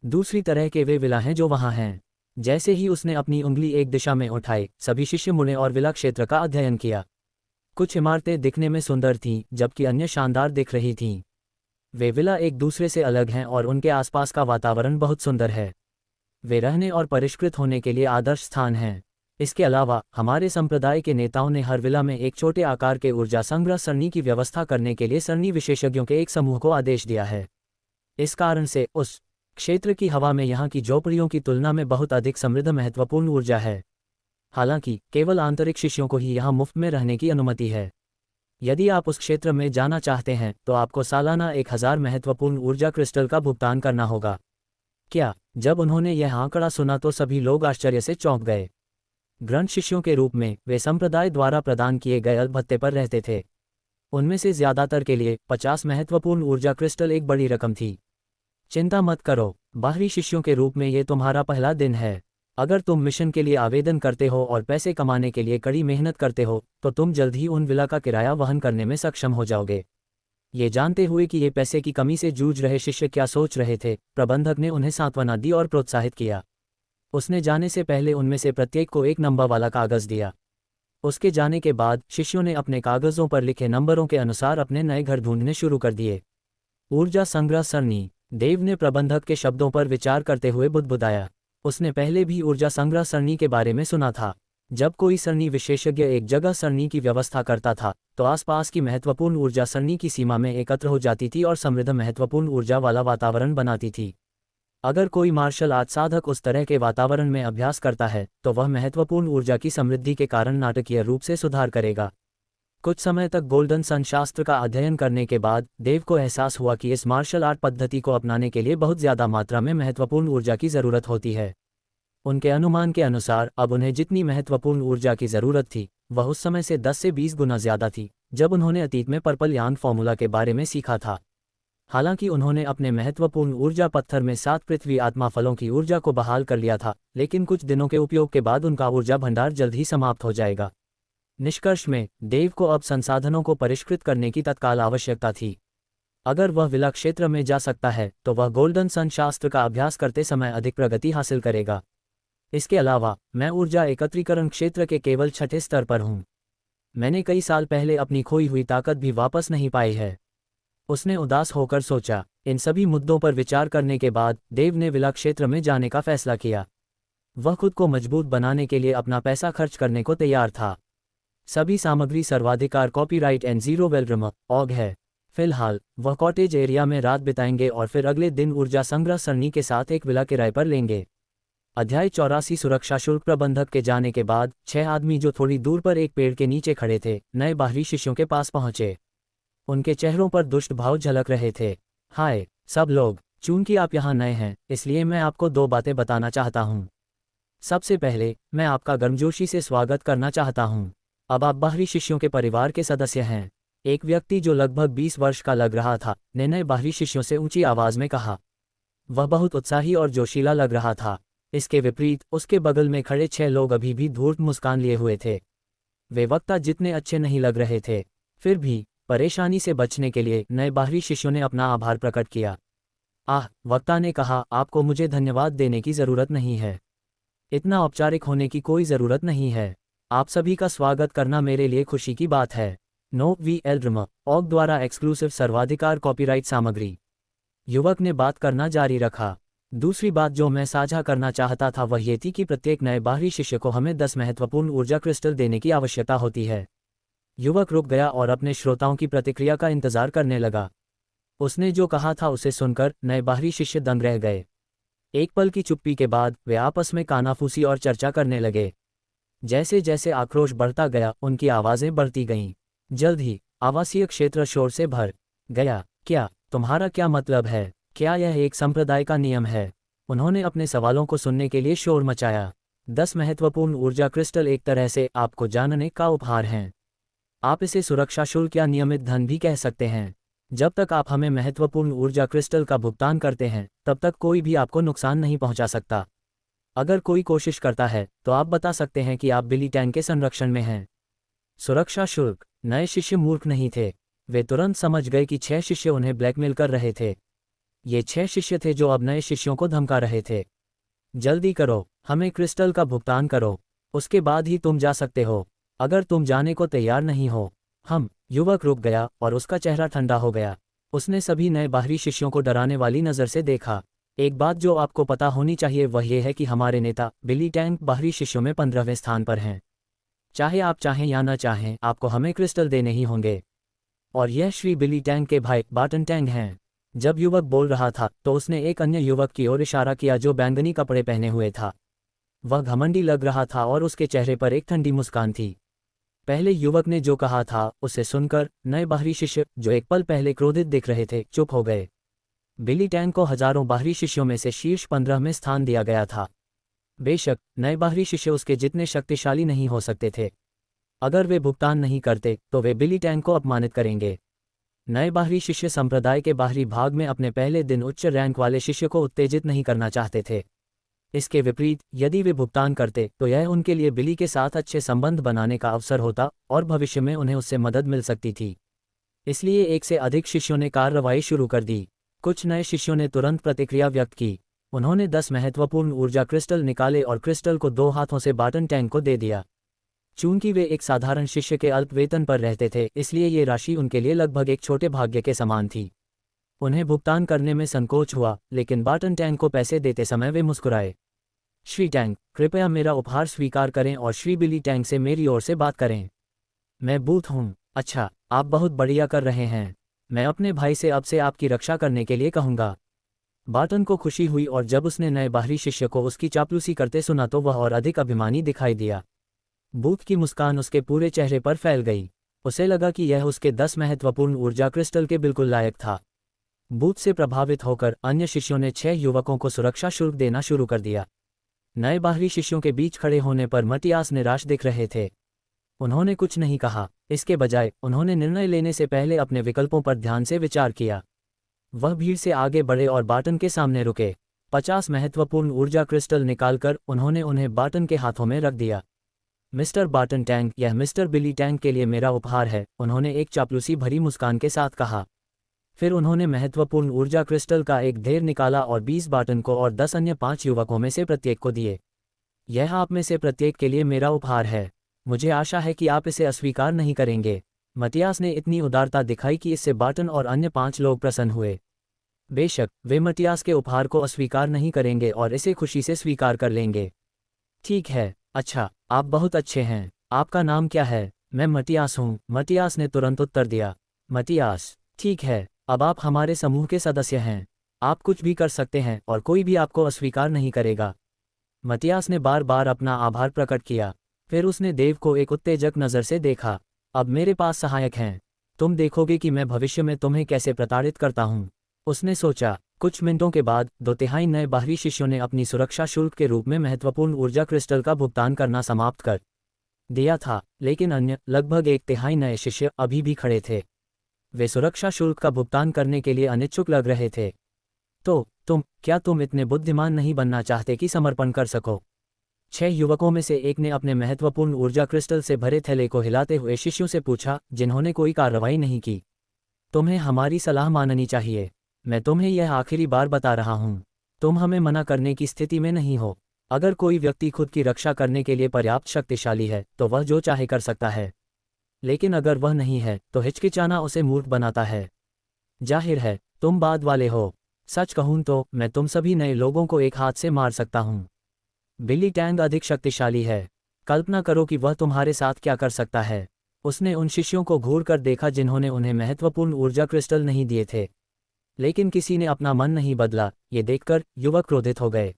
दूसरी तरह के वे विला हैं जो वहां हैं। जैसे ही उसने अपनी उंगली एक दिशा में उठाई, सभी शिष्य मुड़े और विला क्षेत्र का अध्ययन किया। कुछ इमारतें दिखने में सुंदर थीं, जबकि अन्य शानदार दिख रही थीं। वे विला एक दूसरे से अलग हैं और उनके आसपास का वातावरण बहुत सुंदर है। वे रहने और परिष्कृत होने के लिए आदर्श स्थान हैं। इसके अलावा हमारे संप्रदाय के नेताओं ने हर विला में एक छोटे आकार के ऊर्जा संग्रह सरणी की व्यवस्था करने के लिए सरणी विशेषज्ञों के एक समूह को आदेश दिया है। इस कारण से उस क्षेत्र की हवा में यहाँ की झोपड़ियों की तुलना में बहुत अधिक समृद्ध महत्वपूर्ण ऊर्जा है। हालांकि केवल आंतरिक शिष्यों को ही यहाँ मुफ्त में रहने की अनुमति है। यदि आप उस क्षेत्र में जाना चाहते हैं तो आपको सालाना 1000 महत्वपूर्ण ऊर्जा क्रिस्टल का भुगतान करना होगा। क्या? जब उन्होंने यह आंकड़ा सुना तो सभी लोग आश्चर्य से चौंक गए। ग्रंथ शिष्यों के रूप में वे संप्रदाय द्वारा प्रदान किए गए अलभत्ते पर रहते थे। उनमें से ज्यादातर के लिए 50 महत्वपूर्ण ऊर्जा क्रिस्टल एक बड़ी रकम थी। चिंता मत करो, बाहरी शिष्यों के रूप में ये तुम्हारा पहला दिन है। अगर तुम मिशन के लिए आवेदन करते हो और पैसे कमाने के लिए कड़ी मेहनत करते हो, तो तुम जल्द ही उन विला का किराया वहन करने में सक्षम हो जाओगे। ये जानते हुए कि ये पैसे की कमी से जूझ रहे शिष्य क्या सोच रहे थे, प्रबंधक ने उन्हें सांत्वना दी और प्रोत्साहित किया। उसने जाने से पहले उनमें से प्रत्येक को एक नंबर वाला कागज दिया। उसके जाने के बाद शिष्यों ने अपने कागजों पर लिखे नंबरों के अनुसार अपने नए घर ढूंढने शुरू कर दिए। ऊर्जा संग्रह सरणी, देव ने प्रबंधक के शब्दों पर विचार करते हुए बुदबुदाया। उसने पहले भी ऊर्जा संग्रह सरणी के बारे में सुना था। जब कोई सरणी विशेषज्ञ एक जगह सरणी की व्यवस्था करता था तो आसपास की महत्वपूर्ण ऊर्जा सरणी की सीमा में एकत्र हो जाती थी और समृद्ध महत्वपूर्ण ऊर्जा वाला वातावरण बनाती थी। अगर कोई मार्शल आर्ट साधक उस तरह के वातावरण में अभ्यास करता है तो वह महत्वपूर्ण ऊर्जा की समृद्धि के कारण नाटकीय रूप से सुधार करेगा। कुछ समय तक गोल्डन सन शास्त्र का अध्ययन करने के बाद देव को एहसास हुआ कि इस मार्शल आर्ट पद्धति को अपनाने के लिए बहुत ज़्यादा मात्रा में महत्वपूर्ण ऊर्जा की ज़रूरत होती है। उनके अनुमान के अनुसार अब उन्हें जितनी महत्वपूर्ण ऊर्जा की ज़रूरत थी वह उस समय से 10 से 20 गुना ज़्यादा थी जब उन्होंने अतीत में पर्पल यान फॉर्मूला के बारे में सीखा था। हालांकि उन्होंने अपने महत्वपूर्ण ऊर्जा पत्थर में 7 पृथ्वी आत्मा फलों की ऊर्जा को बहाल कर लिया था, लेकिन कुछ दिनों के उपयोग के बाद उनका ऊर्जा भंडार जल्द ही समाप्त हो जाएगा। निष्कर्ष में देव को अब संसाधनों को परिष्कृत करने की तत्काल आवश्यकता थी। अगर वह विला क्षेत्र में जा सकता है तो वह गोल्डन सन शास्त्र का अभ्यास करते समय अधिक प्रगति हासिल करेगा। इसके अलावा मैं ऊर्जा एकत्रीकरण क्षेत्र के केवल 6ठे स्तर पर हूँ। मैंने कई साल पहले अपनी खोई हुई ताकत भी वापस नहीं पाई है। उसने उदास होकर सोचा। इन सभी मुद्दों पर विचार करने के बाद देव ने विला क्षेत्र में जाने का फैसला किया। वह खुद को मजबूत बनाने के लिए अपना पैसा खर्च करने को तैयार था। सभी सामग्री सर्वाधिकार कॉपीराइट एंड जीरो वेलरम ऑग है। फिलहाल वह कॉटेज एरिया में रात बिताएंगे और फिर अगले दिन ऊर्जा संग्रह सरणी के साथ एक विला किराए पर लेंगे। अध्याय 84 सुरक्षा शुल्क प्रबंधक के जाने के बाद 6 आदमी जो थोड़ी दूर पर एक पेड़ के नीचे खड़े थे नए बाहरी शिष्यों के पास पहुंचे। उनके चेहरों पर दुष्ट भाव झलक रहे थे। हाय सब लोग, चूंकि आप यहाँ नए हैं इसलिए मैं आपको 2 बातें बताना चाहता हूँ। सबसे पहले मैं आपका गर्मजोशी से स्वागत करना चाहता हूँ। अब आप बाहरी शिष्यों के परिवार के सदस्य हैं। एक व्यक्ति जो लगभग 20 वर्ष का लग रहा था ने नए बाहरी शिष्यों से ऊंची आवाज में कहा। वह बहुत उत्साही और जोशीला लग रहा था। इसके विपरीत उसके बगल में खड़े 6 लोग अभी भी धूर्त मुस्कान लिए हुए थे। वे वक्ता जितने अच्छे नहीं लग रहे थे। फिर भी परेशानी से बचने के लिए नए बाहरी शिष्यों ने अपना आभार प्रकट किया। वक्ता ने कहा, आपको मुझे धन्यवाद देने की ज़रूरत नहीं है। इतना औपचारिक होने की कोई ज़रूरत नहीं है। आप सभी का स्वागत करना मेरे लिए खुशी की बात है। नो वी एल ऑग द्वारा एक्सक्लूसिव सर्वाधिकार कॉपीराइट सामग्री। युवक ने बात करना जारी रखा। दूसरी बात जो मैं साझा करना चाहता था वह ये थी कि प्रत्येक नए बाहरी शिष्य को हमें 10 महत्वपूर्ण ऊर्जा क्रिस्टल देने की आवश्यकता होती है। युवक रुक गया और अपने श्रोताओं की प्रतिक्रिया का इंतजार करने लगा। उसने जो कहा था उसे सुनकर नए बाहरी शिष्य दंग रह गए। एक पल की चुप्पी के बाद वे आपस में कानाफूसी और चर्चा करने लगे। जैसे जैसे आक्रोश बढ़ता गया उनकी आवाज़ें बढ़ती गईं। जल्द ही आवासीय क्षेत्र शोर से भर गया। क्या तुम्हारा क्या मतलब है? क्या यह एक संप्रदाय का नियम है? उन्होंने अपने सवालों को सुनने के लिए शोर मचाया। 10 महत्वपूर्ण ऊर्जा क्रिस्टल एक तरह से आपको जानने का उपहार हैं। आप इसे सुरक्षा शुल्क या नियमित धन भी कह सकते हैं। जब तक आप हमें महत्वपूर्ण ऊर्जा क्रिस्टल का भुगतान करते हैं तब तक कोई भी आपको नुकसान नहीं पहुंचा सकता। अगर कोई कोशिश करता है तो आप बता सकते हैं कि आप बिली टैंग के संरक्षण में हैं। सुरक्षा शुल्क। नए शिष्य मूर्ख नहीं थे। वे तुरंत समझ गए कि 6 शिष्य उन्हें ब्लैकमेल कर रहे थे। ये 6 शिष्य थे जो अब नए शिष्यों को धमका रहे थे। जल्दी करो, हमें क्रिस्टल का भुगतान करो, उसके बाद ही तुम जा सकते हो। अगर तुम जाने को तैयार नहीं हो। युवक रुक गया और उसका चेहरा ठंडा हो गया। उसने सभी नए बाहरी शिष्यों को डराने वाली नज़र से देखा। एक बात जो आपको पता होनी चाहिए वह यह है कि हमारे नेता बिली टैंग बाहरी शिष्यों में 15वें स्थान पर हैं। चाहे आप चाहें या न चाहें आपको हमें क्रिस्टल देने ही होंगे। और यह श्री बिली टैंग के भाई बार्टन टैंग हैं। जब युवक बोल रहा था तो उसने एक अन्य युवक की ओर इशारा किया जो बैंगनी कपड़े पहने हुए था। वह घमंडी लग रहा था और उसके चेहरे पर एक ठंडी मुस्कान थी। पहले युवक ने जो कहा था उसे सुनकर नए बाहरी शिष्य जो एक पल पहले क्रोधित दिख रहे थे चुप हो गए। बिली टैंग को हजारों बाहरी शिष्यों में से शीर्ष 15 में स्थान दिया गया था। बेशक नए बाहरी शिष्य उसके जितने शक्तिशाली नहीं हो सकते थे। अगर वे भुगतान नहीं करते तो वे बिली टैंग को अपमानित करेंगे। नए बाहरी शिष्य संप्रदाय के बाहरी भाग में अपने पहले दिन उच्च रैंक वाले शिष्य को उत्तेजित नहीं करना चाहते थे। इसके विपरीत यदि वे भुगतान करते तो यह उनके लिए बिली के साथ अच्छे संबंध बनाने का अवसर होता और भविष्य में उन्हें उससे मदद मिल सकती थी। इसलिए एक से अधिक शिष्यों ने कार्रवाई शुरू कर दी। कुछ नए शिष्यों ने तुरंत प्रतिक्रिया व्यक्त की। उन्होंने 10 महत्वपूर्ण ऊर्जा क्रिस्टल निकाले और क्रिस्टल को 2 हाथों से बार्टन टैंग को दे दिया। चूंकि वे एक साधारण शिष्य के अल्प वेतन पर रहते थे इसलिए ये राशि उनके लिए लगभग एक छोटे भाग्य के समान थी। उन्हें भुगतान करने में संकोच हुआ, लेकिन बार्टन टैंग को पैसे देते समय वे मुस्कुराए। श्री टैंग, कृपया मेरा उपहार स्वीकार करें और श्री बिली टैंग से मेरी ओर से बात करें। मैं बूथ हूँ। अच्छा, आप बहुत बढ़िया कर रहे हैं। मैं अपने भाई से अब से आपकी रक्षा करने के लिए कहूँगा। बार्टन को खुशी हुई और जब उसने नए बाहरी शिष्य को उसकी चापलूसी करते सुना तो वह और अधिक अभिमानी दिखाई दिया। बूथ की मुस्कान उसके पूरे चेहरे पर फैल गई। उसे लगा कि यह उसके 10 महत्वपूर्ण ऊर्जा क्रिस्टल के बिल्कुल लायक था। बूथ से प्रभावित होकर अन्य शिष्यों ने 6 युवकों को सुरक्षा शुल्क देना शुरू कर दिया। नए बाहरी शिष्यों के बीच खड़े होने पर मटियास निराश दिख रहे थे। उन्होंने कुछ नहीं कहा, इसके बजाय उन्होंने निर्णय लेने से पहले अपने विकल्पों पर ध्यान से विचार किया। वह भीड़ से आगे बढ़े और बार्टन के सामने रुके। 50 महत्वपूर्ण ऊर्जा क्रिस्टल निकालकर उन्होंने उन्हें बार्टन के हाथों में रख दिया। मिस्टर बार्टन टैंक, यह मिस्टर बिली टैंक के लिए मेरा उपहार है, उन्होंने एक चापलूसी भरी मुस्कान के साथ कहा। फिर उन्होंने महत्वपूर्ण ऊर्जा क्रिस्टल का एक ढेर निकाला और 20 बार्टन को और 10 अन्य 5 युवकों में से प्रत्येक को दिए। यह आप में से प्रत्येक के लिए मेरा उपहार है। मुझे आशा है कि आप इसे अस्वीकार नहीं करेंगे। मटियास ने इतनी उदारता दिखाई कि इससे बार्टन और अन्य 5 लोग प्रसन्न हुए। बेशक वे मटियास के उपहार को अस्वीकार नहीं करेंगे और इसे खुशी से स्वीकार कर लेंगे। ठीक है, अच्छा, आप बहुत अच्छे हैं। आपका नाम क्या है? मैं मटियास हूँ, मटियास ने तुरंत उत्तर दिया। मटियास, ठीक है, अब आप हमारे समूह के सदस्य हैं। आप कुछ भी कर सकते हैं और कोई भी आपको अस्वीकार नहीं करेगा। मटियास ने बार बार अपना आभार प्रकट किया। फिर उसने देव को एक उत्तेजक नज़र से देखा। अब मेरे पास सहायक हैं। तुम देखोगे कि मैं भविष्य में तुम्हें कैसे प्रताड़ित करता हूँ। उसने सोचा। कुछ मिनटों के बाद 2/3 नए बाहरी शिष्यों ने अपनी सुरक्षा शुल्क के रूप में महत्वपूर्ण ऊर्जा क्रिस्टल का भुगतान करना समाप्त कर दिया था, लेकिन अन्य लगभग 1/3 नए शिष्य अभी भी खड़े थे। वे सुरक्षा शुल्क का भुगतान करने के लिए अनिच्छुक लग रहे थे। तो क्या तुम इतने बुद्धिमान नहीं बनना चाहते कि समर्पण कर सको? 6 युवकों में से एक ने अपने महत्वपूर्ण ऊर्जा क्रिस्टल से भरे थैले को हिलाते हुए शिष्यों से पूछा, जिन्होंने कोई कार्रवाई नहीं की। तुम्हें हमारी सलाह माननी चाहिए। मैं तुम्हें यह आखिरी बार बता रहा हूँ। तुम हमें मना करने की स्थिति में नहीं हो। अगर कोई व्यक्ति खुद की रक्षा करने के लिए पर्याप्त शक्तिशाली है तो वह जो चाहे कर सकता है, लेकिन अगर वह नहीं है तो हिचकिचाना उसे मूर्ख बनाता है। जाहिर है तुम बाद वाले हो। सच कहूँ तो मैं तुम सभी नए लोगों को एक हाथ से मार सकता हूँ। बिली टैंग अधिक शक्तिशाली है। कल्पना करो कि वह तुम्हारे साथ क्या कर सकता है। उसने उन शिष्यों को घूर कर देखा जिन्होंने उन्हें महत्वपूर्ण ऊर्जा क्रिस्टल नहीं दिए थे, लेकिन किसी ने अपना मन नहीं बदला। ये देखकर युवक क्रोधित हो गए।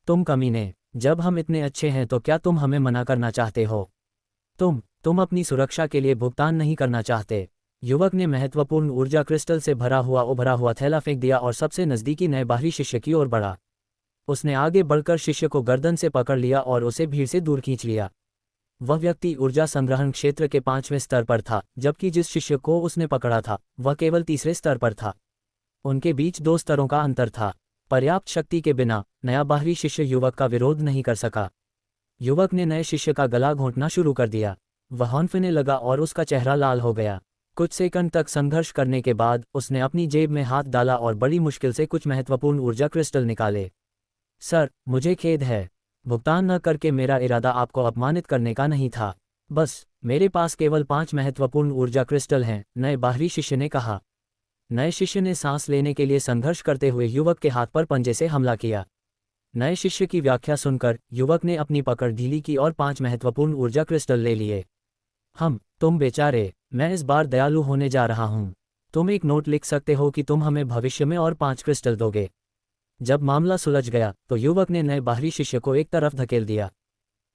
तुम कमीने, जब हम इतने अच्छे हैं तो क्या तुम हमें मना करना चाहते हो? तुम अपनी सुरक्षा के लिए भुगतान नहीं करना चाहते। युवक ने महत्वपूर्ण ऊर्जा क्रिस्टल से भरा हुआ थैला फेंक दिया और सबसे नज़दीकी नए बाहरी शिष्य की ओर बढ़ा। उसने आगे बढ़कर शिष्य को गर्दन से पकड़ लिया और उसे भीड़ से दूर खींच लिया। वह व्यक्ति ऊर्जा संग्रहण क्षेत्र के 5वें स्तर पर था, जबकि जिस शिष्य को उसने पकड़ा था वह केवल 3रे स्तर पर था। उनके बीच 2 स्तरों का अंतर था। पर्याप्त शक्ति के बिना नया बाहरी शिष्य युवक का विरोध नहीं कर सका। युवक ने नए शिष्य का गला घोंटना शुरू कर दिया। वह हौंफने लगा और उसका चेहरा लाल हो गया। कुछ सेकंड तक संघर्ष करने के बाद उसने अपनी जेब में हाथ डाला और बड़ी मुश्किल से कुछ महत्वपूर्ण ऊर्जा क्रिस्टल निकाले। सर, मुझे खेद है। भुगतान न करके मेरा इरादा आपको अपमानित करने का नहीं था। बस मेरे पास केवल 5 महत्वपूर्ण ऊर्जा क्रिस्टल हैं, नए बाहरी शिष्य ने कहा। नए शिष्य ने सांस लेने के लिए संघर्ष करते हुए युवक के हाथ पर पंजे से हमला किया। नए शिष्य की व्याख्या सुनकर युवक ने अपनी पकड़ ढीली की और 5 महत्वपूर्ण ऊर्जा क्रिस्टल ले लिए। तुम बेचारे, मैं इस बार दयालु होने जा रहा हूँ। तुम एक नोट लिख सकते हो कि तुम हमें भविष्य में और 5 क्रिस्टल दोगे। जब मामला सुलझ गया तो युवक ने नए बाहरी शिष्य को एक तरफ धकेल दिया।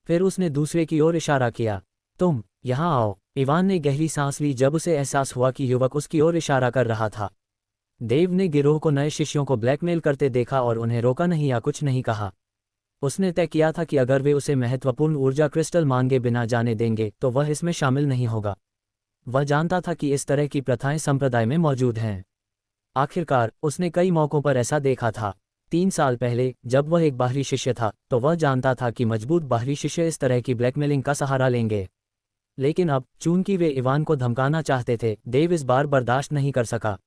फिर उसने दूसरे की ओर इशारा किया। तुम यहाँ आओ। इवान ने गहरी सांस ली जब उसे एहसास हुआ कि युवक उसकी ओर इशारा कर रहा था। देव ने गिरोह को नए शिष्यों को ब्लैकमेल करते देखा और उन्हें रोका नहीं या कुछ नहीं कहा। उसने तय किया था कि अगर वे उसे महत्वपूर्ण ऊर्जा क्रिस्टल मांगे बिना जाने देंगे तो वह इसमें शामिल नहीं होगा। वह जानता था कि इस तरह की प्रथाएं संप्रदाय में मौजूद हैं। आखिरकार उसने कई मौकों पर ऐसा देखा था। 3 साल पहले जब वह एक बाहरी शिष्य था तो वह जानता था कि मजबूत बाहरी शिष्य इस तरह की ब्लैकमेलिंग का सहारा लेंगे। लेकिन अब चूंकि वे इवान को धमकाना चाहते थे, देव इस बार बर्दाश्त नहीं कर सका।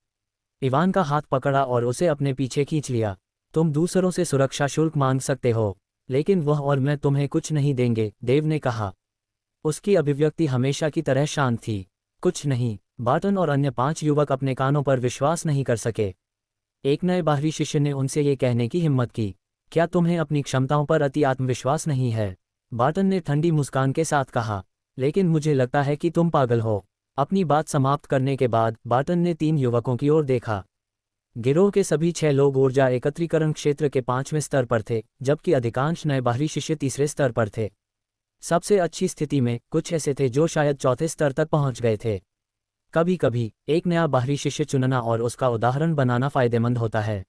इवान का हाथ पकड़ा और उसे अपने पीछे खींच लिया। तुम दूसरों से सुरक्षा शुल्क मांग सकते हो, लेकिन वह और मैं तुम्हें कुछ नहीं देंगे, देव ने कहा। उसकी अभिव्यक्ति हमेशा की तरह शांत थी। कुछ नहीं। बार्टन और अन्य 5 युवक अपने कानों पर विश्वास नहीं कर सके। एक नए बाहरी शिष्य ने उनसे ये कहने की हिम्मत की, क्या तुम्हें अपनी क्षमताओं पर अति आत्मविश्वास नहीं है? बार्टन ने ठंडी मुस्कान के साथ कहा। लेकिन मुझे लगता है कि तुम पागल हो। अपनी बात समाप्त करने के बाद बार्टन ने 3 युवकों की ओर देखा। गिरोह के सभी 6 लोग ऊर्जा एकत्रीकरण क्षेत्र के 5वें स्तर पर थे, जबकि अधिकांश नए बाहरी शिष्य तीसरे स्तर पर थे। सबसे अच्छी स्थिति में कुछ ऐसे थे जो शायद चौथे स्तर तक पहुंच गए थे। कभी कभी एक नया बाहरी शिष्य चुनना और उसका उदाहरण बनाना फायदेमंद होता है।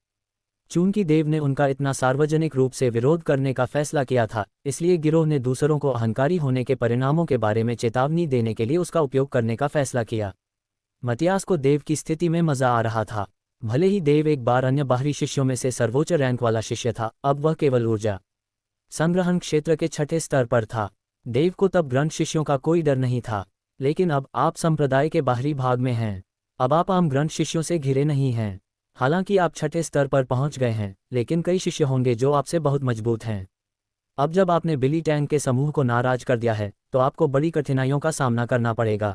चूंकि देव ने उनका इतना सार्वजनिक रूप से विरोध करने का फैसला किया था, इसलिए गिरोह ने दूसरों को अहंकारी होने के परिणामों के बारे में चेतावनी देने के लिए उसका उपयोग करने का फैसला किया। मतियास को देव की स्थिति में मजा आ रहा था। भले ही देव एक बार अन्य बाहरी शिष्यों में से सर्वोच्च रैंक वाला शिष्य था, अब वह केवल ऊर्जा संग्रहण क्षेत्र के 6ठे स्तर पर था। देव को तब ग्रंथ शिष्यों का कोई डर नहीं था, लेकिन अब आप संप्रदाय के बाहरी भाग में हैं। अब आप आम ग्रंथ शिष्यों से घिरे नहीं हैं। हालांकि आप 6ठे स्तर पर पहुंच गए हैं, लेकिन कई शिष्य होंगे जो आपसे बहुत मजबूत हैं। अब जब आपने बिली टैंग के समूह को नाराज कर दिया है, तो आपको बड़ी कठिनाइयों का सामना करना पड़ेगा।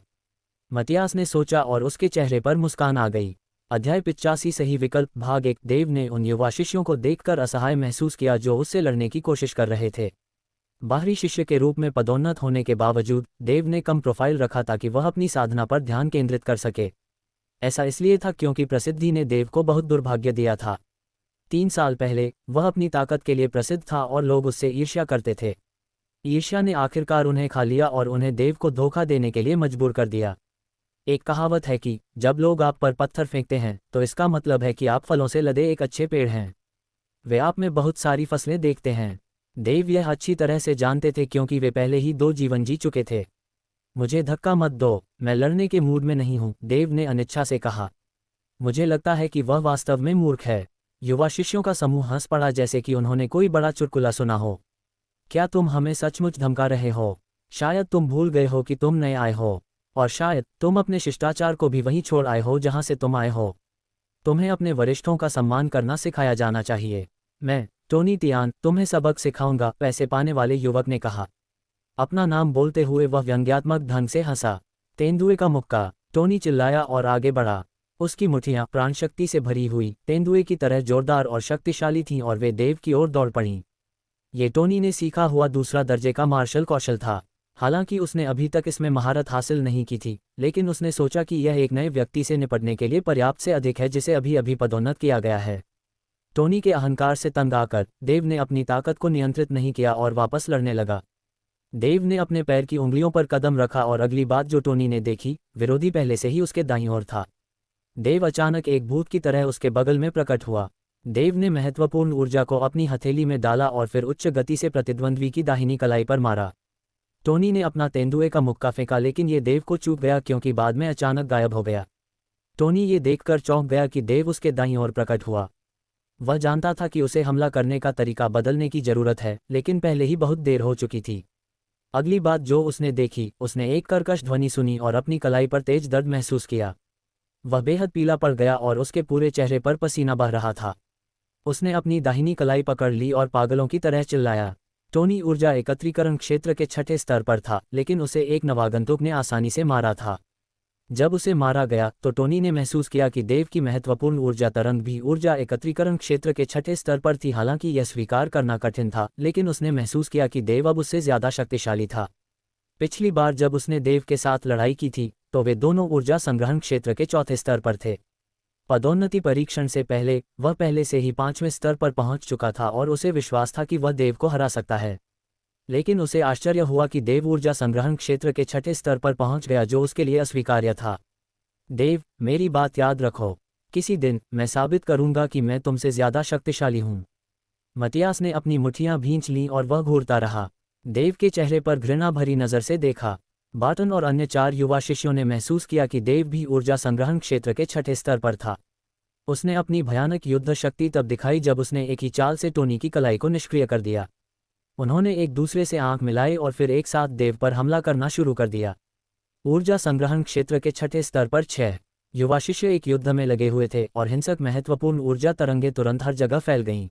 मतियास ने सोचा और उसके चेहरे पर मुस्कान आ गई। अध्याय 85 सही विकल्प भाग 1। देव ने उन युवा शिष्यों को देखकर असहाय महसूस किया जो उससे लड़ने की कोशिश कर रहे थे। बाहरी शिष्य के रूप में पदोन्नत होने के बावजूद देव ने कम प्रोफाइल रखा ताकि वह अपनी साधना पर ध्यान केंद्रित कर सके। ऐसा इसलिए था क्योंकि प्रसिद्धि ने देव को बहुत दुर्भाग्य दिया था। 3 साल पहले वह अपनी ताकत के लिए प्रसिद्ध था और लोग उससे ईर्ष्या करते थे। ईर्ष्या ने आखिरकार उन्हें खा लिया और उन्हें देव को धोखा देने के लिए मजबूर कर दिया। एक कहावत है कि जब लोग आप पर पत्थर फेंकते हैं तो इसका मतलब है कि आप फलों से लदे एक अच्छे पेड़ हैं। वे आप में बहुत सारी फसलें देखते हैं। देव यह अच्छी तरह से जानते थे क्योंकि वे पहले ही 2 जीवन जी चुके थे। मुझे धक्का मत दो, मैं लड़ने के मूड में नहीं हूं, देव ने अनिच्छा से कहा। मुझे लगता है कि वह वास्तव में मूर्ख है। युवा शिष्यों का समूह हंस पड़ा जैसे कि उन्होंने कोई बड़ा चुटकुला सुना हो। क्या तुम हमें सचमुच धमका रहे हो? शायद तुम भूल गए हो कि तुम नए आए हो, और शायद तुम अपने शिष्टाचार को भी वहीं छोड़ आए हो जहां से तुम आए हो। तुम्हें अपने वरिष्ठों का सम्मान करना सिखाया जाना चाहिए। मैं, टोनी टियान, तुम्हें सबक सिखाऊंगा, पैसे पाने वाले युवक ने कहा। अपना नाम बोलते हुए वह व्यंग्यात्मक ढंग से हंसा। तेंदुए का मुक्का, टोनी चिल्लाया और आगे बढ़ा। उसकी मुट्ठियां प्राणशक्ति से भरी हुई तेंदुए की तरह जोरदार और शक्तिशाली थीं और वे देव की ओर दौड़ पड़ीं। ये टोनी ने सीखा हुआ दूसरा दर्जे का मार्शल कौशल था। हालांकि उसने अभी तक इसमें महारत हासिल नहीं की थी, लेकिन उसने सोचा कि यह एक नए व्यक्ति से निपटने के लिए पर्याप्त से अधिक है जिसे अभी अभी पदोन्नत किया गया है। टोनी के अहंकार से तंग आकर देव ने अपनी ताकत को नियंत्रित नहीं किया और वापस लड़ने लगा। देव ने अपने पैर की उंगलियों पर कदम रखा और अगली बात जो टोनी ने देखी, विरोधी पहले से ही उसके दाईं ओर था। देव अचानक एक भूत की तरह उसके बगल में प्रकट हुआ। देव ने महत्वपूर्ण ऊर्जा को अपनी हथेली में डाला और फिर उच्च गति से प्रतिद्वंद्वी की दाहिनी कलाई पर मारा। टोनी ने अपना तेंदुए का मुक्का फेंका, लेकिन ये देव को चूक गया क्योंकि बाद में अचानक गायब हो गया। टोनी ये देखकर चौंक गया कि देव उसके दाईं ओर प्रकट हुआ। वह जानता था कि उसे हमला करने का तरीका बदलने की जरूरत है, लेकिन पहले ही बहुत देर हो चुकी थी। अगली बात जो उसने देखी, उसने एक कर्कश ध्वनि सुनी और अपनी कलाई पर तेज दर्द महसूस किया। वह बेहद पीला पड़ गया और उसके पूरे चेहरे पर पसीना बह रहा था। उसने अपनी दाहिनी कलाई पकड़ ली और पागलों की तरह चिल्लाया। टोनी ऊर्जा एकत्रीकरण क्षेत्र के 6ठे स्तर पर था, लेकिन उसे एक नवागंतुक ने आसानी से मारा था। जब उसे मारा गया तो टोनी ने महसूस किया कि देव की महत्वपूर्ण ऊर्जा तरंग भी ऊर्जा एकत्रीकरण क्षेत्र के 6ठे स्तर पर थी। हालांकि यह स्वीकार करना कठिन था, लेकिन उसने महसूस किया कि देव अब उससे ज्यादा शक्तिशाली था। पिछली बार जब उसने देव के साथ लड़ाई की थी तो वे दोनों ऊर्जा संग्रहण क्षेत्र के 4थे स्तर पर थे। पदोन्नति परीक्षण से पहले वह पहले से ही 5वें स्तर पर पहुंच चुका था और उसे विश्वास था कि वह देव को हरा सकता है। लेकिन उसे आश्चर्य हुआ कि देव ऊर्जा संग्रहण क्षेत्र के 6ठे स्तर पर पहुंच गया, जो उसके लिए अस्वीकार्य था। देव, मेरी बात याद रखो, किसी दिन मैं साबित करूंगा कि मैं तुमसे ज्यादा शक्तिशाली हूं। मतियास ने अपनी मुट्ठियां भींच लीं और वह घूरता रहा। देव के चेहरे पर घृणा भरी नजर से देखा। बार्टन और अन्य 4 युवा शिष्यों ने महसूस किया कि देव भी ऊर्जा संग्रहण क्षेत्र के 6ठे स्तर पर था। उसने अपनी भयानक युद्ध शक्ति तब दिखाई जब उसने एक ही चाल से टोनी की कलाई को निष्क्रिय कर दिया। उन्होंने एक दूसरे से आंख मिलाई और फिर एक साथ देव पर हमला करना शुरू कर दिया। ऊर्जा संग्रहण क्षेत्र के 6ठे स्तर पर 6 युवा शिष्य एक युद्ध में लगे हुए थे और हिंसक महत्वपूर्ण ऊर्जा तरंगें तुरंत हर जगह फैल गईं।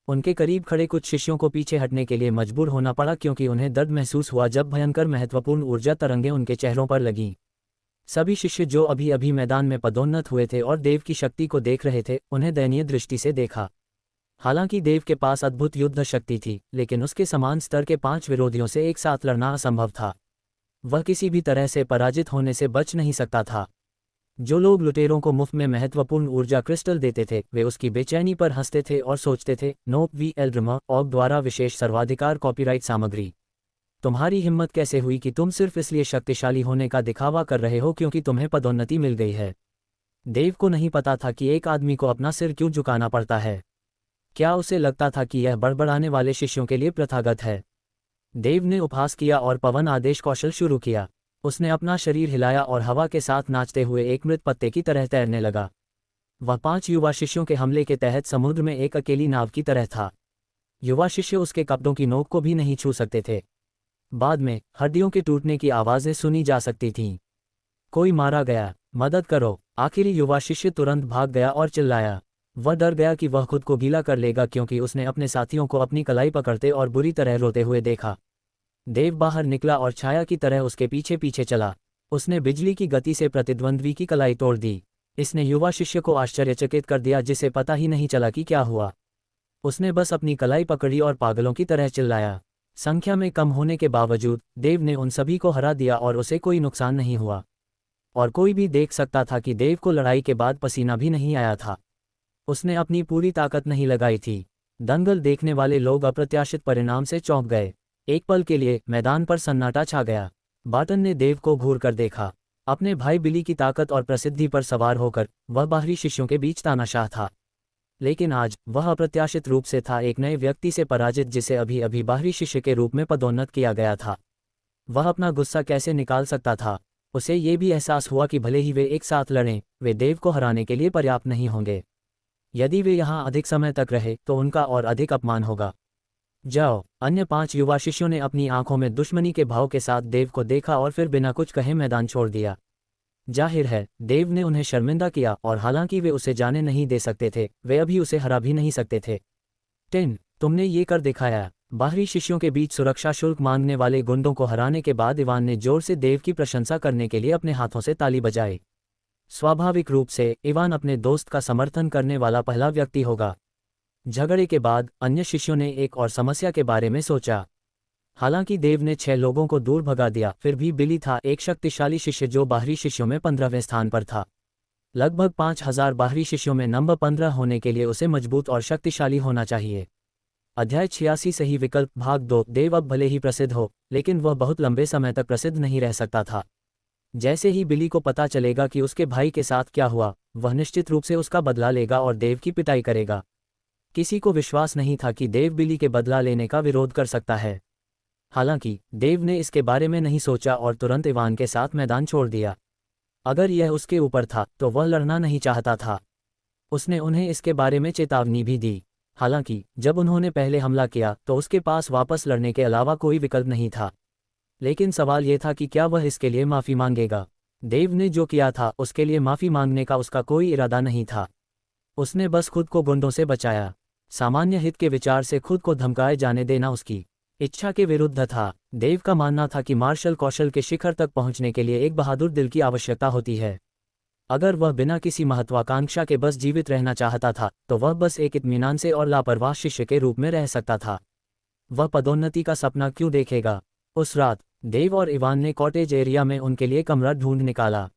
उनके करीब खड़े कुछ शिष्यों को पीछे हटने के लिए मजबूर होना पड़ा क्योंकि उन्हें दर्द महसूस हुआ जब भयंकर महत्वपूर्ण ऊर्जा तरंगें उनके चेहरों पर लगीं। सभी शिष्य जो अभी अभी मैदान में पदोन्नत हुए थे और देव की शक्ति को देख रहे थे, उन्हें दयनीय दृष्टि से देखा। हालांकि देव के पास अद्भुत युद्ध शक्ति थी, लेकिन उसके समान स्तर के 5 विरोधियों से एक साथ लड़ना असंभव था। वह किसी भी तरह से पराजित होने से बच नहीं सकता था। जो लोग लुटेरों को मुफ्त में महत्वपूर्ण ऊर्जा क्रिस्टल देते थे, वे उसकी बेचैनी पर हंसते थे और सोचते थे, नोप वी एल्ड्रमा ऑग द्वारा विशेष सर्वाधिकार कॉपीराइट सामग्री। तुम्हारी हिम्मत कैसे हुई कि तुम सिर्फ इसलिए शक्तिशाली होने का दिखावा कर रहे हो क्योंकि तुम्हें पदोन्नति मिल गई है। देव को नहीं पता था कि एक आदमी को अपना सिर क्यों झुकाना पड़ता है। क्या उसे लगता था कि यह बड़बड़ाने वाले शिष्यों के लिए प्रथागत है? देव ने उपहास किया और पवन आदेश कौशल शुरू किया। उसने अपना शरीर हिलाया और हवा के साथ नाचते हुए एक मृत पत्ते की तरह तैरने लगा। वह 5 युवा शिष्यों के हमले के तहत समुद्र में एक अकेली नाव की तरह था। युवा शिष्य उसके कपड़ों की नोक को भी नहीं छू सकते थे। बाद में हड्डियों के टूटने की आवाज़ें सुनी जा सकती थीं। कोई मारा गया, मदद करो। आखिरी युवा शिष्य तुरंत भाग गया और चिल्लाया। वह डर गया कि वह खुद को गीला कर लेगा क्योंकि उसने अपने साथियों को अपनी कलाई पकड़ते और बुरी तरह रोते हुए देखा। देव बाहर निकला और छाया की तरह उसके पीछे पीछे चला। उसने बिजली की गति से प्रतिद्वंद्वी की कलाई तोड़ दी। इसने युवा शिष्य को आश्चर्यचकित कर दिया, जिसे पता ही नहीं चला कि क्या हुआ। उसने बस अपनी कलाई पकड़ी और पागलों की तरह चिल्लाया। संख्या में कम होने के बावजूद देव ने उन सभी को हरा दिया और उसे कोई नुकसान नहीं हुआ। और कोई भी देख सकता था कि देव को लड़ाई के बाद पसीना भी नहीं आया था। उसने अपनी पूरी ताकत नहीं लगाई थी। दंगल देखने वाले लोग अप्रत्याशित परिणाम से चौंक गए। एक पल के लिए मैदान पर सन्नाटा छा गया। बार्टन ने देव को घूर कर देखा। अपने भाई बिली की ताकत और प्रसिद्धि पर सवार होकर वह बाहरी शिष्यों के बीच तानाशाह था। लेकिन आज वह अप्रत्याशित रूप से था, एक नए व्यक्ति से पराजित जिसे अभी अभी बाहरी शिष्य के रूप में पदोन्नत किया गया था। वह अपना गुस्सा कैसे निकाल सकता था? उसे ये भी एहसास हुआ कि भले ही वे एक साथ लड़ें, वे देव को हराने के लिए पर्याप्त नहीं होंगे। यदि वे यहाँ अधिक समय तक रहे तो उनका और अधिक अपमान होगा। जाओ। अन्य 5 युवा शिष्यों ने अपनी आंखों में दुश्मनी के भाव के साथ देव को देखा और फिर बिना कुछ कहे मैदान छोड़ दिया। जाहिर है देव ने उन्हें शर्मिंदा किया, और हालांकि वे उसे जाने नहीं दे सकते थे, वे अभी उसे हरा भी नहीं सकते थे। टिन, तुमने ये कर दिखाया। बाहरी शिष्यों के बीच सुरक्षा शुल्क मांगने वाले गुंडों को हराने के बाद इवान ने जोर से देव की प्रशंसा करने के लिए अपने हाथों से ताली बजाई। स्वाभाविक रूप से इवान अपने दोस्त का समर्थन करने वाला पहला व्यक्ति होगा। झगड़े के बाद अन्य शिष्यों ने एक और समस्या के बारे में सोचा। हालांकि देव ने 6 लोगों को दूर भगा दिया, फिर भी बिली था एक शक्तिशाली शिष्य जो बाहरी शिष्यों में 15वें स्थान पर था। लगभग 5000 बाहरी शिष्यों में नंबर 15 होने के लिए उसे मजबूत और शक्तिशाली होना चाहिए। अध्याय 86 सही विकल्प भाग 2। देव अब भले ही प्रसिद्ध हो, लेकिन वह बहुत लंबे समय तक प्रसिद्ध नहीं रह सकता था। जैसे ही बिली को पता चलेगा कि उसके भाई के साथ क्या हुआ, वह निश्चित रूप से उसका बदला लेगा और देव की पिटाई करेगा। किसी को विश्वास नहीं था कि देव बिली के बदला लेने का विरोध कर सकता है। हालांकि देव ने इसके बारे में नहीं सोचा और तुरंत इवान के साथ मैदान छोड़ दिया। अगर यह उसके ऊपर था तो वह लड़ना नहीं चाहता था। उसने उन्हें इसके बारे में चेतावनी भी दी। हालांकि जब उन्होंने पहले हमला किया तो उसके पास वापस लड़ने के अलावा कोई विकल्प नहीं था। लेकिन सवाल यह था कि क्या वह इसके लिए माफ़ी मांगेगा। देव ने जो किया था उसके लिए माफ़ी मांगने का उसका कोई इरादा नहीं था। उसने बस खुद को गुंडों से बचाया। सामान्य हित के विचार से खुद को धमकाए जाने देना उसकी इच्छा के विरुद्ध था। देव का मानना था कि मार्शल कौशल के शिखर तक पहुंचने के लिए एक बहादुर दिल की आवश्यकता होती है। अगर वह बिना किसी महत्वाकांक्षा के बस जीवित रहना चाहता था तो वह बस एक इत्मीनान से और लापरवाह शिष्य के रूप में रह सकता था। वह पदोन्नति का सपना क्यों देखेगा? उस रात देव और इवान ने कॉटेज एरिया में उनके लिए कमरा ढूंढ निकाला।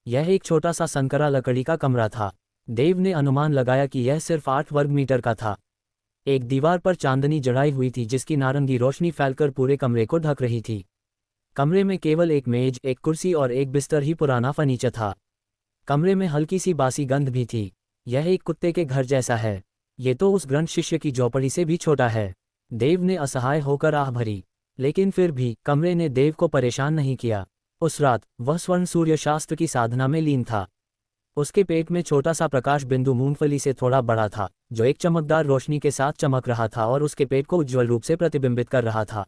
यह एक छोटा सा संकरा लकड़ी का कमरा था। देव ने अनुमान लगाया कि यह सिर्फ 8 वर्ग मीटर का था। एक दीवार पर चांदनी जड़ाई हुई थी जिसकी नारंगी रोशनी फैलकर पूरे कमरे को ढक रही थी। कमरे में केवल एक मेज, एक कुर्सी और एक बिस्तर ही पुराना फर्नीचर था। कमरे में हल्की सी बासी गंध भी थी। यह एक कुत्ते के घर जैसा है। ये तो उस ग्रंथ शिष्य की झोपड़ी से भी छोटा है। देव ने असहाय होकर आह भरी। लेकिन फिर भी कमरे ने देव को परेशान नहीं किया। उस रात वह स्वर्ण सूर्य शास्त्र की साधना में लीन था। उसके पेट में छोटा सा प्रकाश बिंदु मूंगफली से थोड़ा बड़ा था, जो एक चमकदार रोशनी के साथ चमक रहा था और उसके पेट को उज्ज्वल रूप से प्रतिबिंबित कर रहा था।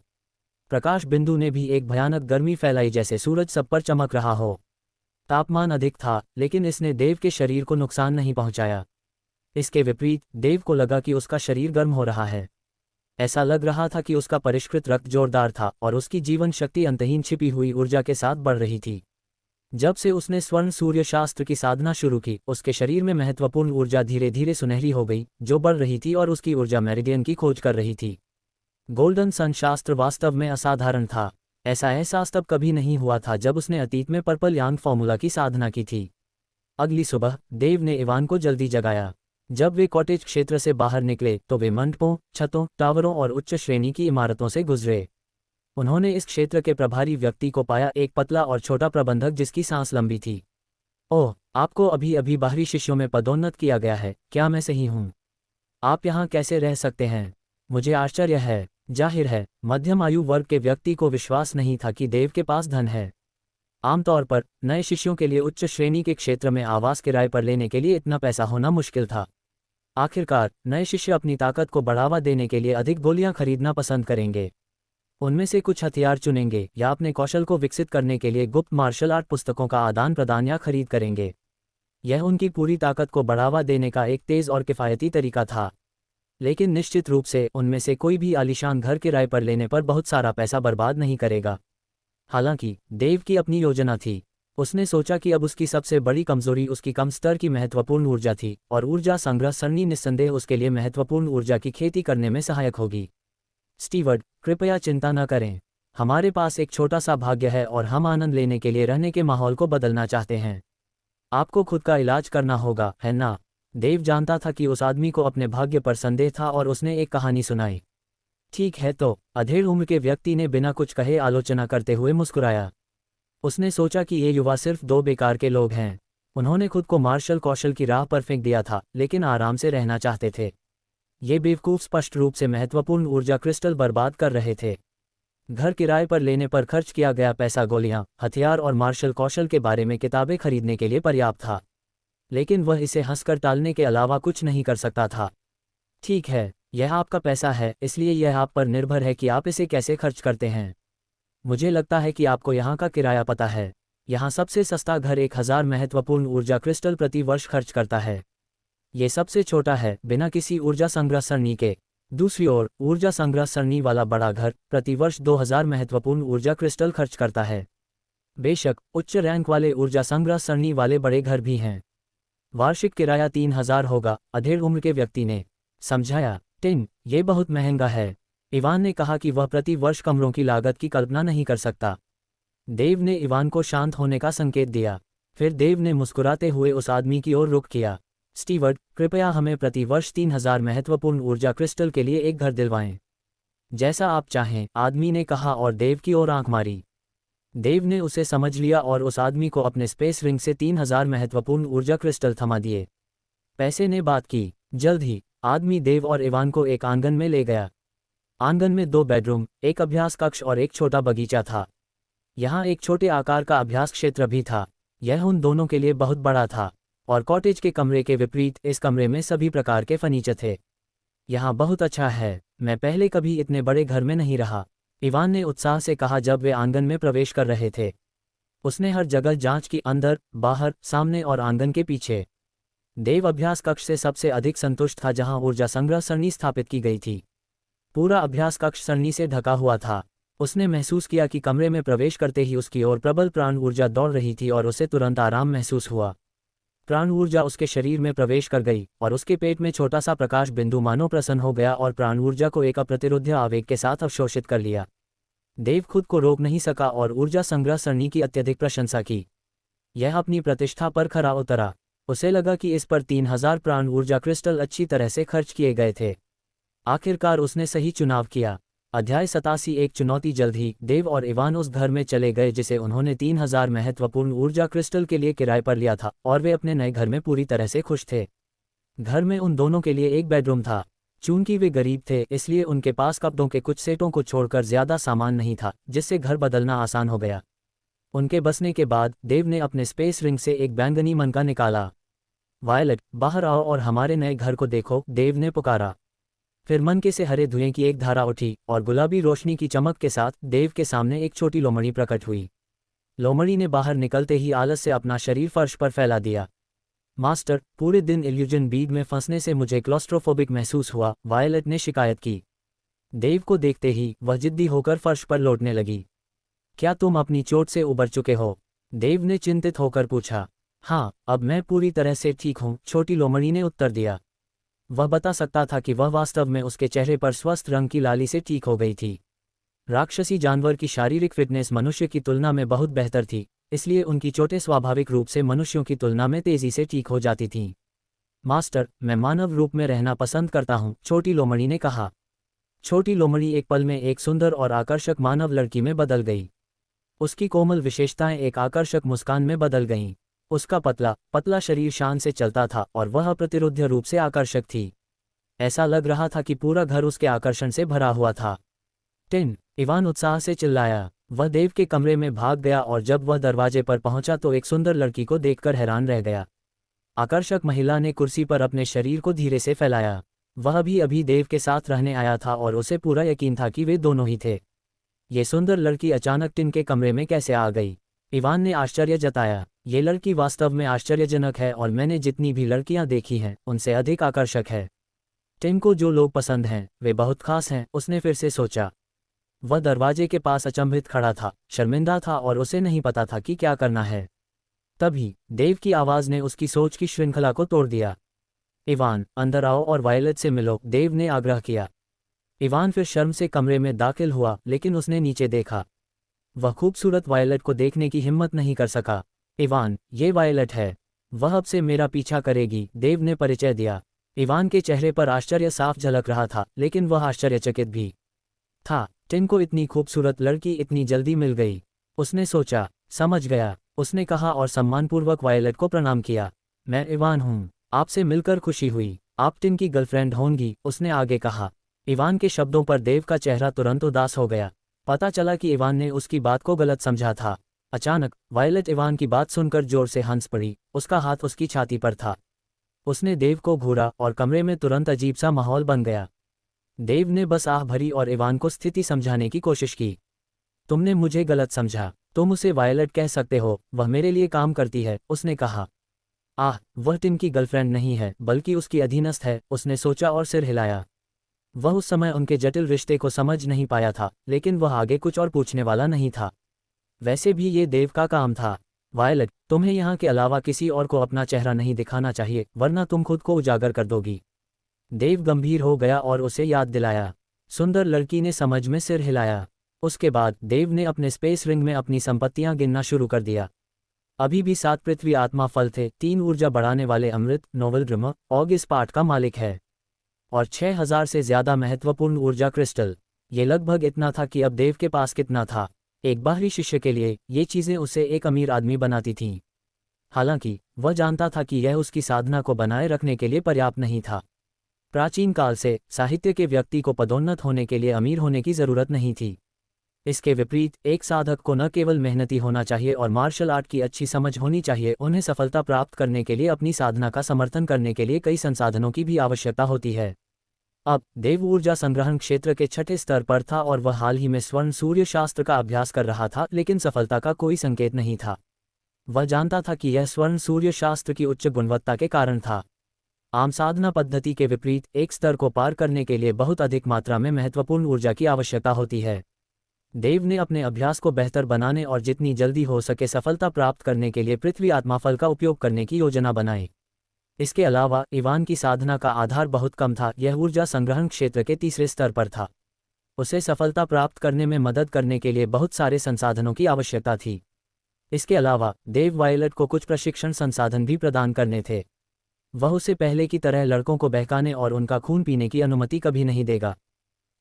प्रकाश बिंदु ने भी एक भयानक गर्मी फैलाई, जैसे सूरज सब पर चमक रहा हो। तापमान अधिक था, लेकिन इसने देव के शरीर को नुकसान नहीं पहुंचाया। इसके विपरीत देव को लगा कि उसका शरीर गर्म हो रहा है। ऐसा लग रहा था कि उसका परिष्कृत रक्त जोरदार था और उसकी जीवन शक्ति अंतहीन छिपी हुई ऊर्जा के साथ बढ़ रही थी। जब से उसने स्वर्ण सूर्य शास्त्र की साधना शुरू की, उसके शरीर में महत्वपूर्ण ऊर्जा धीरे धीरे सुनहरी हो गई, जो बढ़ रही थी और उसकी ऊर्जा मेरिडियन की खोज कर रही थी। गोल्डन सन शास्त्र वास्तव में असाधारण था। ऐसा एहसास तब कभी नहीं हुआ था जब उसने अतीत में पर्पल यांग फॉर्मूला की साधना की थी। अगली सुबह देव ने इवान को जल्दी जगाया। जब वे कॉटेज क्षेत्र से बाहर निकले तो वे मंडपों, छतों, टावरों और उच्च श्रेणी की इमारतों से गुजरे। उन्होंने इस क्षेत्र के प्रभारी व्यक्ति को पाया, एक पतला और छोटा प्रबंधक जिसकी सांस लंबी थी। ओह, आपको अभी अभी बाहरी शिष्यों में पदोन्नत किया गया है, क्या मैं सही हूँ? आप यहाँ कैसे रह सकते हैं? मुझे आश्चर्य है। जाहिर है, मध्यम आयु वर्ग के व्यक्ति को विश्वास नहीं था कि देव के पास धन है। आमतौर पर नए शिष्यों के लिए उच्च श्रेणी के क्षेत्र में आवास किराए पर लेने के लिए इतना पैसा होना मुश्किल था। आखिरकार नए शिष्य अपनी ताकत को बढ़ावा देने के लिए अधिक गोलियां खरीदना पसंद करेंगे। उनमें से कुछ हथियार चुनेंगे या अपने कौशल को विकसित करने के लिए गुप्त मार्शल आर्ट पुस्तकों का आदान प्रदान या खरीद करेंगे। यह उनकी पूरी ताकत को बढ़ावा देने का एक तेज़ और किफ़ायती तरीका था। लेकिन निश्चित रूप से उनमें से कोई भी आलीशान घर किराए पर लेने पर बहुत सारा पैसा बर्बाद नहीं करेगा। हालांकि देव की अपनी योजना थी। उसने सोचा कि अब उसकी सबसे बड़ी कमजोरी उसकी कम स्तर की महत्वपूर्ण ऊर्जा थी, और ऊर्जा संग्रह सरणी निस्संदेह उसके लिए महत्वपूर्ण ऊर्जा की खेती करने में सहायक होगी। स्टीवर्ड, कृपया चिंता न करें। हमारे पास एक छोटा सा भाग्य है और हम आनंद लेने के लिए रहने के माहौल को बदलना चाहते हैं। आपको खुद का इलाज करना होगा, है ना? देव जानता था कि उस आदमी को अपने भाग्य पर संदेह था और उसने एक कहानी सुनाई। ठीक है तो, अधेड़ उम्र के व्यक्ति ने बिना कुछ कहे आलोचना करते हुए मुस्कुराया। उसने सोचा कि ये युवा सिर्फ दो बेकार के लोग हैं। उन्होंने खुद को मार्शल कौशल की राह पर फेंक दिया था, लेकिन आराम से रहना चाहते थे। ये बेवकूफ स्पष्ट रूप से महत्वपूर्ण ऊर्जा क्रिस्टल बर्बाद कर रहे थे। घर किराए पर लेने पर खर्च किया गया पैसा गोलियां, हथियार और मार्शल कौशल के बारे में किताबें खरीदने के लिए पर्याप्त था, लेकिन वह इसे हंसकर टालने के अलावा कुछ नहीं कर सकता था। ठीक है, यह आपका पैसा है, इसलिए यह आप पर निर्भर है कि आप इसे कैसे खर्च करते हैं। मुझे लगता है कि आपको यहाँ का किराया पता है। यहाँ सबसे सस्ता घर 1000 महत्वपूर्ण ऊर्जा क्रिस्टल प्रति वर्ष खर्च करता है। ये सबसे छोटा है, बिना किसी ऊर्जा संग्रह सरणी के। दूसरी ओर, ऊर्जा संग्रह सरणी वाला बड़ा घर प्रति वर्ष 2000 महत्वपूर्ण ऊर्जा क्रिस्टल खर्च करता है। बेशक उच्च रैंक वाले ऊर्जा संग्रह सरणी वाले बड़े घर भी हैं। वार्षिक किराया 3000 होगा, अधेड़ उम्र के व्यक्ति ने समझाया। टिन, ये बहुत महंगा है। इवान ने कहा कि वह प्रति वर्ष कमरों की लागत की कल्पना नहीं कर सकता। देव ने इवान को शांत होने का संकेत दिया। फिर देव ने मुस्कुराते हुए उस आदमी की ओर रुख किया। स्टीवर्ड, कृपया हमें प्रति वर्ष 3000 महत्वपूर्ण ऊर्जा क्रिस्टल के लिए एक घर दिलवाएं। जैसा आप चाहें, आदमी ने कहा और देव की ओर आंख मारी। देव ने उसे समझ लिया और उस आदमी को अपने स्पेस रिंग से 3000 महत्वपूर्ण ऊर्जा क्रिस्टल थमा दिए। पैसे ने बात की। जल्द ही आदमी देव और इवान को एक आंगन में ले गया। आंगन में 2 बेडरूम, एक अभ्यास कक्ष और एक छोटा बगीचा था। यहाँ एक छोटे आकार का अभ्यास क्षेत्र भी था। यह उन दोनों के लिए बहुत बड़ा था, और कॉटेज के कमरे के विपरीत इस कमरे में सभी प्रकार के फर्नीचर थे। यहाँ बहुत अच्छा है, मैं पहले कभी इतने बड़े घर में नहीं रहा, इवान ने उत्साह से कहा जब वे आंगन में प्रवेश कर रहे थे। उसने हर जगह जांच की, अंदर, बाहर, सामने और आंगन के पीछे। देव अभ्यास कक्ष से सबसे अधिक संतुष्ट था, जहां ऊर्जा संग्रह सरणी स्थापित की गई थी। पूरा अभ्यास कक्ष सरणी से ढका हुआ था। उसने महसूस किया कि कमरे में प्रवेश करते ही उसकी ओर प्रबल प्राण ऊर्जा दौड़ रही थी और उसे तुरंत आराम महसूस हुआ। प्राण ऊर्जा उसके शरीर में प्रवेश कर गई और उसके पेट में छोटा सा प्रकाश बिंदु मानो प्रसन्न हो गया और प्राण ऊर्जा को एक अप्रतिरोध्य आवेग के साथ अवशोषित कर लिया। देव खुद को रोक नहीं सका और ऊर्जा संग्रह सरणी की अत्यधिक प्रशंसा की। यह अपनी प्रतिष्ठा पर खरा उतरा। उसे लगा कि इस पर 3000 प्राण ऊर्जा क्रिस्टल अच्छी तरह से खर्च किए गए थे। आखिरकार उसने सही चुनाव किया। अध्याय 87 एक चुनौती। जल्द ही देव और इवान उस घर में चले गए जिसे उन्होंने 3000 महत्वपूर्ण ऊर्जा क्रिस्टल के लिए किराए पर लिया था, और वे अपने नए घर में पूरी तरह से खुश थे। घर में उन दोनों के लिए एक बेडरूम था। चूंकि वे गरीब थे, इसलिए उनके पास कपड़ों के कुछ सेटों को छोड़कर ज्यादा सामान नहीं था, जिससे घर बदलना आसान हो गया। उनके बसने के बाद देव ने अपने स्पेस रिंग से एक बैंगनी मनका निकाला। वायलेट, बाहर आओ और हमारे नए घर को देखो, देव ने पुकारा। फिर मनके से हरे धुएं की एक धारा उठी और गुलाबी रोशनी की चमक के साथ देव के सामने एक छोटी लोमड़ी प्रकट हुई। लोमड़ी ने बाहर निकलते ही आलस से अपना शरीर फर्श पर फैला दिया। मास्टर, पूरे दिन इल्यूजन बीड में फंसने से मुझे क्लॉस्ट्रोफोबिक महसूस हुआ, वायलेट ने शिकायत की। देव को देखते ही वह जिद्दी होकर फर्श पर लौटने लगी। क्या तुम अपनी चोट से उबर चुके हो? देव ने चिंतित होकर पूछा। हाँ, अब मैं पूरी तरह से ठीक हूँ, छोटी लोमड़ी ने उत्तर दिया। वह बता सकता था कि वह वास्तव में उसके चेहरे पर स्वस्थ रंग की लाली से ठीक हो गई थी। राक्षसी जानवर की शारीरिक फिटनेस मनुष्य की तुलना में बहुत बेहतर थी, इसलिए उनकी चोटें स्वाभाविक रूप से मनुष्यों की तुलना में तेजी से ठीक हो जाती थीं। मास्टर, मैं मानव रूप में रहना पसंद करता हूँ, छोटी लोमड़ी ने कहा। छोटी लोमड़ी एक पल में एक सुंदर और आकर्षक मानव लड़की में बदल गई। उसकी कोमल विशेषताएं एक आकर्षक मुस्कान में बदल गईं। उसका पतला पतला शरीर शान से चलता था और वह अप्रतिरोध्य रूप से आकर्षक थी। ऐसा लग रहा था कि पूरा घर उसके आकर्षण से भरा हुआ था। टिन, इवान उत्साह से चिल्लाया। वह देव के कमरे में भाग गया और जब वह दरवाजे पर पहुंचा तो एक सुंदर लड़की को देखकर हैरान रह गया। आकर्षक महिला ने कुर्सी पर अपने शरीर को धीरे से फैलाया। वह भी अभी देव के साथ रहने आया था और उसे पूरा यकीन था कि वे दोनों ही थे। ये सुंदर लड़की अचानक टिन के कमरे में कैसे आ गई? इवान ने आश्चर्य जताया। ये लड़की वास्तव में आश्चर्यजनक है और मैंने जितनी भी लड़कियां देखी हैं उनसे अधिक आकर्षक है। टिन को जो लोग पसंद हैं वे बहुत खास हैं, उसने फिर से सोचा। वह दरवाजे के पास अचंभित खड़ा था, शर्मिंदा था और उसे नहीं पता था कि क्या करना है। तभी देव की आवाज़ ने उसकी सोच की श्रृंखला को तोड़ दिया। इवान, अंदर आओ और वायलेट से मिलो, देव ने आग्रह किया। इवान फिर शर्म से कमरे में दाखिल हुआ, लेकिन उसने नीचे देखा। वह खूबसूरत वायलेट को देखने की हिम्मत नहीं कर सका। इवान, ये वायलेट है। वह अब से मेरा पीछा करेगी, देव ने परिचय दिया। इवान के चेहरे पर आश्चर्य साफ झलक रहा था, लेकिन वह आश्चर्यचकित भी था। टिन को इतनी खूबसूरत लड़की इतनी जल्दी मिल गई। उसने सोचा, समझ गया। उसने कहा और सम्मानपूर्वक वायलेट को प्रणाम किया। मैं इवान हूँ, आपसे मिलकर खुशी हुई। आप टिन की गर्लफ्रेंड होंगी, उसने आगे कहा। इवान के शब्दों पर देव का चेहरा तुरंत उदास हो गया। पता चला कि इवान ने उसकी बात को गलत समझा था। अचानक वायलेट इवान की बात सुनकर जोर से हंस पड़ी। उसका हाथ उसकी छाती पर था। उसने देव को घूरा और कमरे में तुरंत अजीब सा माहौल बन गया। देव ने बस आह भरी और इवान को स्थिति समझाने की कोशिश की। तुमने मुझे गलत समझा, तुम उसे वायलेट कह सकते हो, वह मेरे लिए काम करती है, उसने कहा। आह, वह टिन की गर्लफ्रेंड नहीं है बल्कि उसकी अधीनस्थ है, उसने सोचा और सिर हिलाया। वह उस समय उनके जटिल रिश्ते को समझ नहीं पाया था, लेकिन वह आगे कुछ और पूछने वाला नहीं था। वैसे भी ये देव का काम था। वायलेट, तुम्हें यहाँ के अलावा किसी और को अपना चेहरा नहीं दिखाना चाहिए, वरना तुम खुद को उजागर कर दोगी। देव गंभीर हो गया और उसे याद दिलाया। सुंदर लड़की ने समझ में सिर हिलाया। उसके बाद देव ने अपने स्पेस रिंग में अपनी संपत्तियां गिनना शुरू कर दिया। अभी भी 7 पृथ्वी आत्मा फल थे, 3 ऊर्जा बढ़ाने वाले अमृत, नोवल ड्रमर, ऑग इस पार्ट का मालिक है, और 6000 से ज्यादा महत्वपूर्ण ऊर्जा क्रिस्टल। ये लगभग इतना था कि अब देव के पास कितना था। एक बाहरी शिष्य के लिए ये चीज़ें उसे एक अमीर आदमी बनाती थीं। हालांकि वह जानता था कि यह उसकी साधना को बनाए रखने के लिए पर्याप्त नहीं था। प्राचीन काल से साहित्य के व्यक्ति को पदोन्नत होने के लिए अमीर होने की जरूरत नहीं थी। इसके विपरीत एक साधक को न केवल मेहनती होना चाहिए और मार्शल आर्ट की अच्छी समझ होनी चाहिए, उन्हें सफलता प्राप्त करने के लिए अपनी साधना का समर्थन करने के लिए कई संसाधनों की भी आवश्यकता होती है। अब देव ऊर्जा संग्रहण क्षेत्र के 6ठे स्तर पर था और वह हाल ही में स्वर्ण सूर्य शास्त्र का अभ्यास कर रहा था, लेकिन सफलता का कोई संकेत नहीं था। वह जानता था कि यह स्वर्ण सूर्य शास्त्र की उच्च गुणवत्ता के कारण था। आम साधना पद्धति के विपरीत एक स्तर को पार करने के लिए बहुत अधिक मात्रा में महत्वपूर्ण ऊर्जा की आवश्यकता होती है। देव ने अपने अभ्यास को बेहतर बनाने और जितनी जल्दी हो सके सफलता प्राप्त करने के लिए पृथ्वी आत्मा फल का उपयोग करने की योजना बनाई। इसके अलावा इवान की साधना का आधार बहुत कम था, यह ऊर्जा संग्रहण क्षेत्र के तीसरे स्तर पर था। उसे सफलता प्राप्त करने में मदद करने के लिए बहुत सारे संसाधनों की आवश्यकता थी। इसके अलावा देव वायलेट को कुछ प्रशिक्षण संसाधन भी प्रदान करने थे। वह उसे पहले की तरह लड़कों को बहकाने और उनका खून पीने की अनुमति कभी नहीं देगा।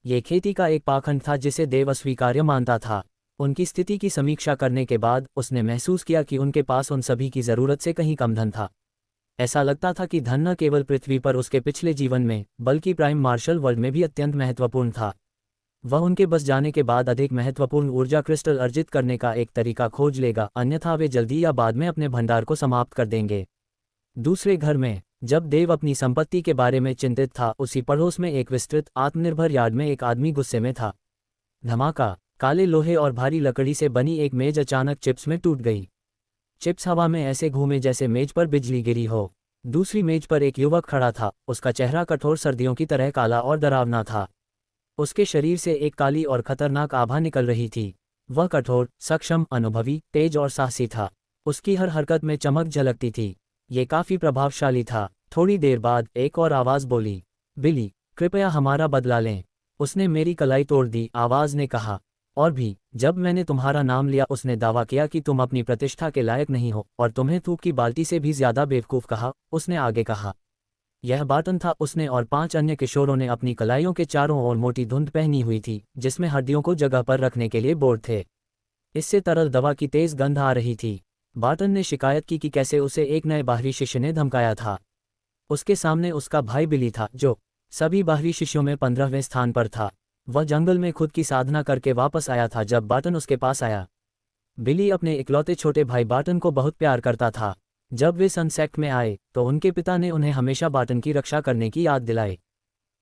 ये खेती का एक पाखंड था जिसे देव अस्वीकार्य मानता था। उनकी स्थिति की समीक्षा करने के बाद उसने महसूस किया कि उनके पास उन सभी की जरूरत से कहीं कम धन था। ऐसा लगता था कि धन न केवल पृथ्वी पर उसके पिछले जीवन में बल्कि प्राइम मार्शल वर्ल्ड में भी अत्यंत महत्वपूर्ण था। वह उनके बस जाने के बाद अधिक महत्वपूर्ण ऊर्जा क्रिस्टल अर्जित करने का एक तरीका खोज लेगा, अन्यथा वे जल्दी या बाद में अपने भंडार को समाप्त कर देंगे। दूसरे घर में जब देव अपनी संपत्ति के बारे में चिंतित था, उसी पड़ोस में एक विस्तृत आत्मनिर्भर यार्ड में एक आदमी गुस्से में था। धमाका! काले लोहे और भारी लकड़ी से बनी एक मेज अचानक चिप्स में टूट गई। चिप्स हवा में ऐसे घूमे जैसे मेज पर बिजली गिरी हो। दूसरी मेज पर एक युवक खड़ा था, उसका चेहरा कठोर सर्दियों की तरह काला और डरावना था। उसके शरीर से एक काली और खतरनाक आभा निकल रही थी। वह कठोर, सक्षम, अनुभवी, तेज और साहसी था। उसकी हर हरकत में चमक झलकती थी। ये काफी प्रभावशाली था। थोड़ी देर बाद एक और आवाज़ बोली, बिली, कृपया हमारा बदला लें। उसने मेरी कलाई तोड़ दी, आवाज़ ने कहा। और भी, जब मैंने तुम्हारा नाम लिया उसने दावा किया कि तुम अपनी प्रतिष्ठा के लायक नहीं हो और तुम्हें थूक की बाल्टी से भी ज्यादा बेवकूफ़ कहा, उसने आगे कहा। यह बार्टन था। उसने और 5 अन्य किशोरों ने अपनी कलाइयों के चारों ओर मोटी धुंध पहनी हुई थी जिसमें हड्डियों को जगह पर रखने के लिए बोर्ड थे। इससे तरल दवा की तेज गंध आ रही थी। बार्टन ने शिकायत की कि कैसे उसे एक नए बाहरी शिष्य ने धमकाया था। उसके सामने उसका भाई बिली था जो सभी बाहरी शिष्यों में 15वें स्थान पर था। वह जंगल में खुद की साधना करके वापस आया था जब बार्टन उसके पास आया। बिली अपने इकलौते छोटे भाई बार्टन को बहुत प्यार करता था। जब वे सनसेक्ट में आए तो उनके पिता ने उन्हें हमेशा बार्टन की रक्षा करने की याद दिलाई।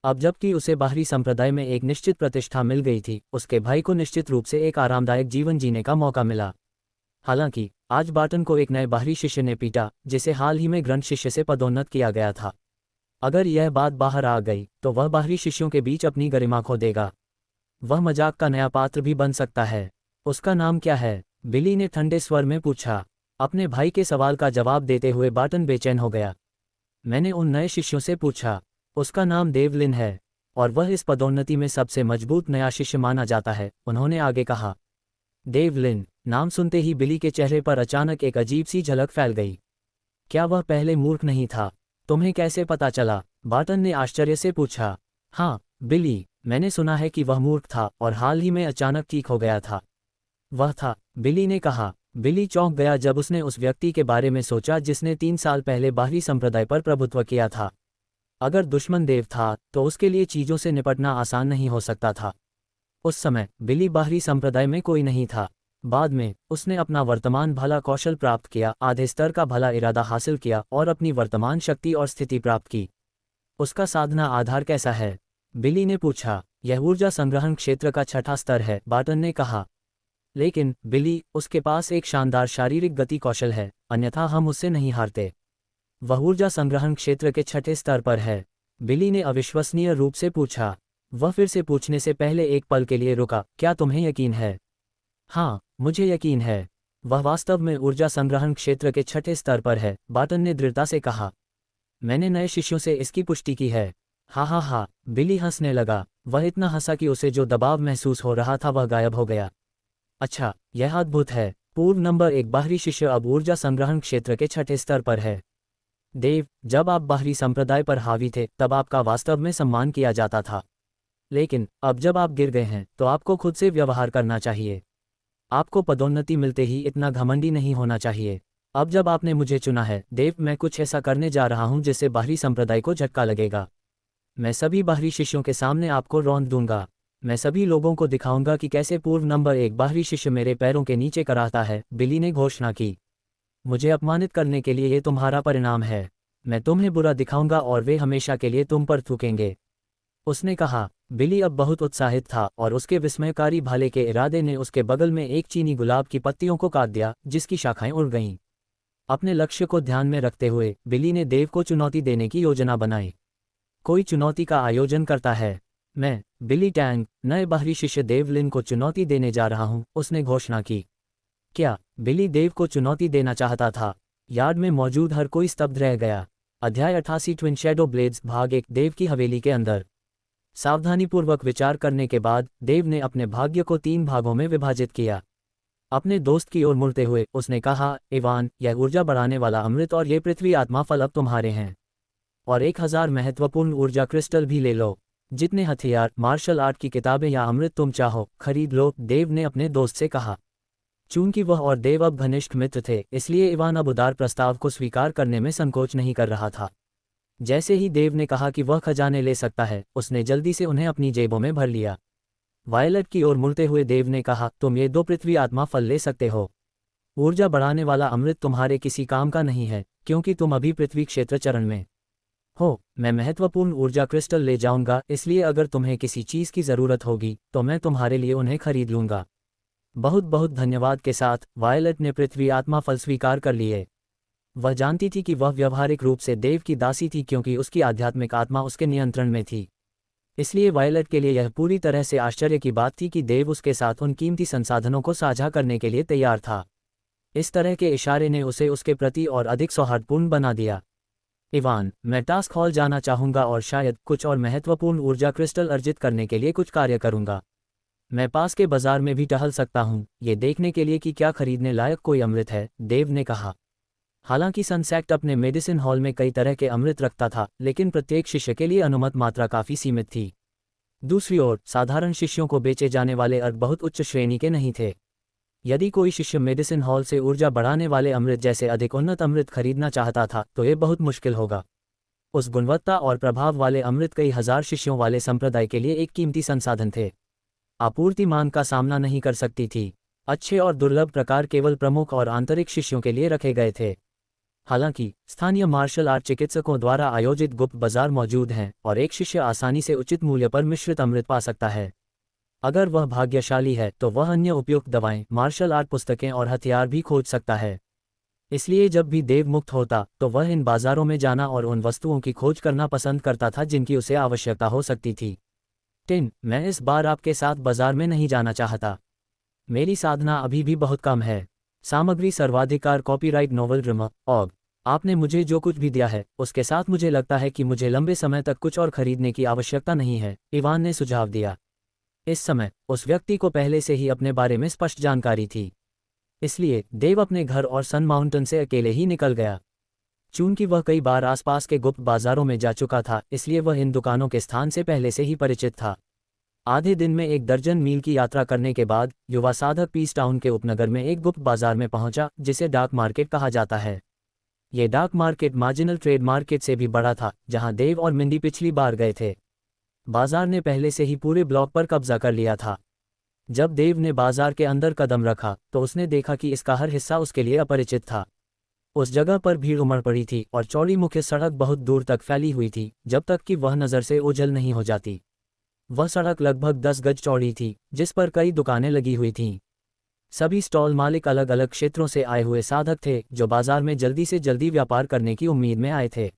अब जबकि उसे बाहरी संप्रदाय में एक निश्चित प्रतिष्ठा मिल गई थी, उसके भाई को निश्चित रूप से एक आरामदायक जीवन जीने का मौका मिला। हालांकि आज बार्टन को एक नए बाहरी शिष्य ने पीटा जिसे हाल ही में ग्रंथ शिष्य से पदोन्नत किया गया था। अगर यह बात बाहर आ गई तो वह बाहरी शिष्यों के बीच अपनी गरिमा खो देगा। वह मजाक का नया पात्र भी बन सकता है। उसका नाम क्या है? बिली ने ठंडे स्वर में पूछा। अपने भाई के सवाल का जवाब देते हुए बार्टन बेचैन हो गया। मैंने उन नए शिष्यों से पूछा। उसका नाम देवलिन है और वह इस पदोन्नति में सबसे मजबूत नया शिष्य माना जाता है, उन्होंने आगे कहा। देवलिन, नाम सुनते ही बिली के चेहरे पर अचानक एक अजीब सी झलक फैल गई। क्या वह पहले मूर्ख नहीं था? तुम्हें कैसे पता चला? बार्टन ने आश्चर्य से पूछा। हाँ बिली, मैंने सुना है कि वह मूर्ख था और हाल ही में अचानक ठीक हो गया था। वह था, बिली ने कहा। बिली चौंक गया जब उसने उस व्यक्ति के बारे में सोचा जिसने 3 साल पहले बाहरी संप्रदाय पर प्रभुत्व किया था। अगर दुश्मन देव था तो उसके लिए चीजों से निपटना आसान नहीं हो सकता था। उस समय बिली बाहरी संप्रदाय में कोई नहीं था। बाद में उसने अपना वर्तमान भला कौशल प्राप्त किया, आधे स्तर का भला इरादा हासिल किया और अपनी वर्तमान शक्ति और स्थिति प्राप्त की। उसका साधना आधार कैसा है? बिली ने पूछा। यह ऊर्जा संग्रहण क्षेत्र का 6ठा स्तर है, बार्टन ने कहा। लेकिन बिली, उसके पास एक शानदार शारीरिक गति कौशल है, अन्यथा हम उससे नहीं हारते। वह ऊर्जा संग्रहण क्षेत्र के 6ठे स्तर पर है। बिली ने अविश्वसनीय रूप से पूछा। वह फिर से पूछने से पहले एक पल के लिए रुका। क्या तुम्हें यकीन है? हाँ, मुझे यकीन है। वह वास्तव में ऊर्जा संग्रहण क्षेत्र के 6ठे स्तर पर है, बार्टन ने दृढ़ता से कहा। मैंने नए शिष्यों से इसकी पुष्टि की है। हाँ हाँ हाँ, बिली हंसने लगा। वह इतना हंसा कि उसे जो दबाव महसूस हो रहा था वह गायब हो गया। अच्छा, यह अद्भुत है। पूर्व नंबर 1 बाहरी शिष्य अब ऊर्जा संग्रहण क्षेत्र के 6ठे स्तर पर है। देव, जब आप बाहरी संप्रदाय पर हावी थे तब आपका वास्तव में सम्मान किया जाता था। लेकिन अब जब आप गिर गए हैं तो आपको खुद से व्यवहार करना चाहिए। आपको पदोन्नति मिलते ही इतना घमंडी नहीं होना चाहिए। अब जब आपने मुझे चुना है देव, मैं कुछ ऐसा करने जा रहा हूं जिससे बाहरी संप्रदाय को झटका लगेगा। मैं सभी बाहरी शिष्यों के सामने आपको रौंद दूंगा। मैं सभी लोगों को दिखाऊंगा कि कैसे पूर्व नंबर 1 बाहरी शिष्य मेरे पैरों के नीचे कराता है, बिली ने घोषणा की। मुझे अपमानित करने के लिए ये तुम्हारा परिणाम है। मैं तुम्हें बुरा दिखाऊंगा और वे हमेशा के लिए तुम पर थूकेंगे, उसने कहा। बिली अब बहुत उत्साहित था और उसके विस्मयकारी भाले के इरादे ने उसके बगल में एक चीनी गुलाब की पत्तियों को काट दिया जिसकी शाखाएं उड़ गईं। अपने लक्ष्य को ध्यान में रखते हुए बिली ने देव को चुनौती देने की योजना बनाई। कोई चुनौती का आयोजन करता है। मैं, बिली टैंग, नए बाहरी शिष्य देवलिन को चुनौती देने जा रहा हूं, उसने घोषणा की। क्या बिली देव को चुनौती देना चाहता था? यार्ड में मौजूद हर कोई स्तब्ध रह गया। अध्याय 88 ट्विन शैडो ब्लेड्स भाग 1 देव की हवेली के अंदर। सावधानीपूर्वक विचार करने के बाद देव ने अपने भाग्य को 3 भागों में विभाजित किया। अपने दोस्त की ओर मुड़ते हुए उसने कहा, इवान, यह ऊर्जा बढ़ाने वाला अमृत और ये पृथ्वी आत्मा फल अब तुम्हारे हैं। और 1000 महत्वपूर्ण ऊर्जा क्रिस्टल भी ले लो। जितने हथियार, मार्शल आर्ट की किताबें या अमृत तुम चाहो खरीद लो, देव ने अपने दोस्त से कहा। चूंकि वह और देव अब घनिष्ठ मित्र थे, इसलिए इवान अब उदार प्रस्ताव को स्वीकार करने में संकोच नहीं कर रहा था। जैसे ही देव ने कहा कि वह खजाने ले सकता है, उसने जल्दी से उन्हें अपनी जेबों में भर लिया। वायलट की ओर मुड़ते हुए देव ने कहा, तुम ये 2 पृथ्वी आत्मा फल ले सकते हो। ऊर्जा बढ़ाने वाला अमृत तुम्हारे किसी काम का नहीं है क्योंकि तुम अभी पृथ्वी क्षेत्र चरण में हो। मैं महत्वपूर्ण ऊर्जा क्रिस्टल ले जाऊंगा, इसलिए अगर तुम्हें किसी चीज की जरूरत होगी तो मैं तुम्हारे लिए उन्हें खरीद लूंगा। बहुत बहुत धन्यवाद के साथ वायलट ने पृथ्वी आत्मा फल स्वीकार कर लिए। वह जानती थी कि वह व्यवहारिक रूप से देव की दासी थी क्योंकि उसकी आध्यात्मिक आत्मा उसके नियंत्रण में थी। इसलिए वायलट के लिए यह पूरी तरह से आश्चर्य की बात थी कि देव उसके साथ उन कीमती संसाधनों को साझा करने के लिए तैयार था। इस तरह के इशारे ने उसे उसके प्रति और अधिक सौहार्दपूर्ण बना दिया। इवान, मैं टास्क हॉल जाना चाहूंगा और शायद कुछ और महत्वपूर्ण ऊर्जा क्रिस्टल अर्जित करने के लिए कुछ कार्य करूंगा। मैं पास के बाजार में भी टहल सकता हूं, ये देखने के लिए कि क्या खरीदने लायक कोई अमृत है, देव ने कहा। हालांकि सनसेक्ट अपने मेडिसिन हॉल में कई तरह के अमृत रखता था, लेकिन प्रत्येक शिष्य के लिए अनुमत मात्रा काफी सीमित थी। दूसरी ओर, साधारण शिष्यों को बेचे जाने वाले अर्घ बहुत उच्च श्रेणी के नहीं थे। यदि कोई शिष्य मेडिसिन हॉल से ऊर्जा बढ़ाने वाले अमृत जैसे अधिक उन्नत अमृत खरीदना चाहता था तो ये बहुत मुश्किल होगा। उस गुणवत्ता और प्रभाव वाले अमृत कई हजार शिष्यों वाले संप्रदाय के लिए एक कीमती संसाधन थे। आपूर्ति मांग का सामना नहीं कर सकती थी। अच्छे और दुर्लभ प्रकार केवल प्रमुख और आंतरिक शिष्यों के लिए रखे गए थे। हालांकि स्थानीय मार्शल आर्ट चिकित्सकों द्वारा आयोजित गुप्त बाजार मौजूद हैं और एक शिष्य आसानी से उचित मूल्य पर मिश्रित अमृत पा सकता है। अगर वह भाग्यशाली है तो वह अन्य उपयुक्त दवाएं, मार्शल आर्ट पुस्तकें और हथियार भी खोज सकता है। इसलिए जब भी देव मुक्त होता तो वह इन बाजारों में जाना और उन वस्तुओं की खोज करना पसंद करता था जिनकी उसे आवश्यकता हो सकती थी। टिन, मैं इस बार आपके साथ बाजार में नहीं जाना चाहता। मेरी साधना अभी भी बहुत कम है। सामग्री सर्वाधिकार कॉपीराइट नोवेल रिम ऑग। आपने मुझे जो कुछ भी दिया है उसके साथ मुझे लगता है कि मुझे लंबे समय तक कुछ और खरीदने की आवश्यकता नहीं है, इवान ने सुझाव दिया। इस समय उस व्यक्ति को पहले से ही अपने बारे में स्पष्ट जानकारी थी। इसलिए देव अपने घर और सन माउंटेन से अकेले ही निकल गया। चूंकि वह कई बार आसपास के गुप्त बाजारों में जा चुका था, इसलिए वह इन दुकानों के स्थान से पहले से ही परिचित था। आधे दिन में 1 दर्जन मील की यात्रा करने के बाद युवा साधक पीस टाउन के उपनगर में एक गुप्त बाजार में पहुंचा जिसे डार्क मार्केट कहा जाता है। ये dark market marginal trade market से भी बड़ा था जहां देव और मिंडी पिछली बार गए थे। बाजार ने पहले से ही पूरे ब्लॉक पर कब्जा कर लिया था। जब देव ने बाजार के अंदर कदम रखा तो उसने देखा कि इसका हर हिस्सा उसके लिए अपरिचित था। उस जगह पर भीड़ उमड़ पड़ी थी और चौड़ी मुख्य सड़क बहुत दूर तक फैली हुई थी जब तक कि वह नज़र से ओझल नहीं हो जाती। वह सड़क लगभग 10 गज चौड़ी थी जिस पर कई दुकानें लगी हुई थीं। सभी स्टॉल मालिक अलग अलग क्षेत्रों से आए हुए साधक थे जो बाजार में जल्दी से जल्दी व्यापार करने की उम्मीद में आए थे।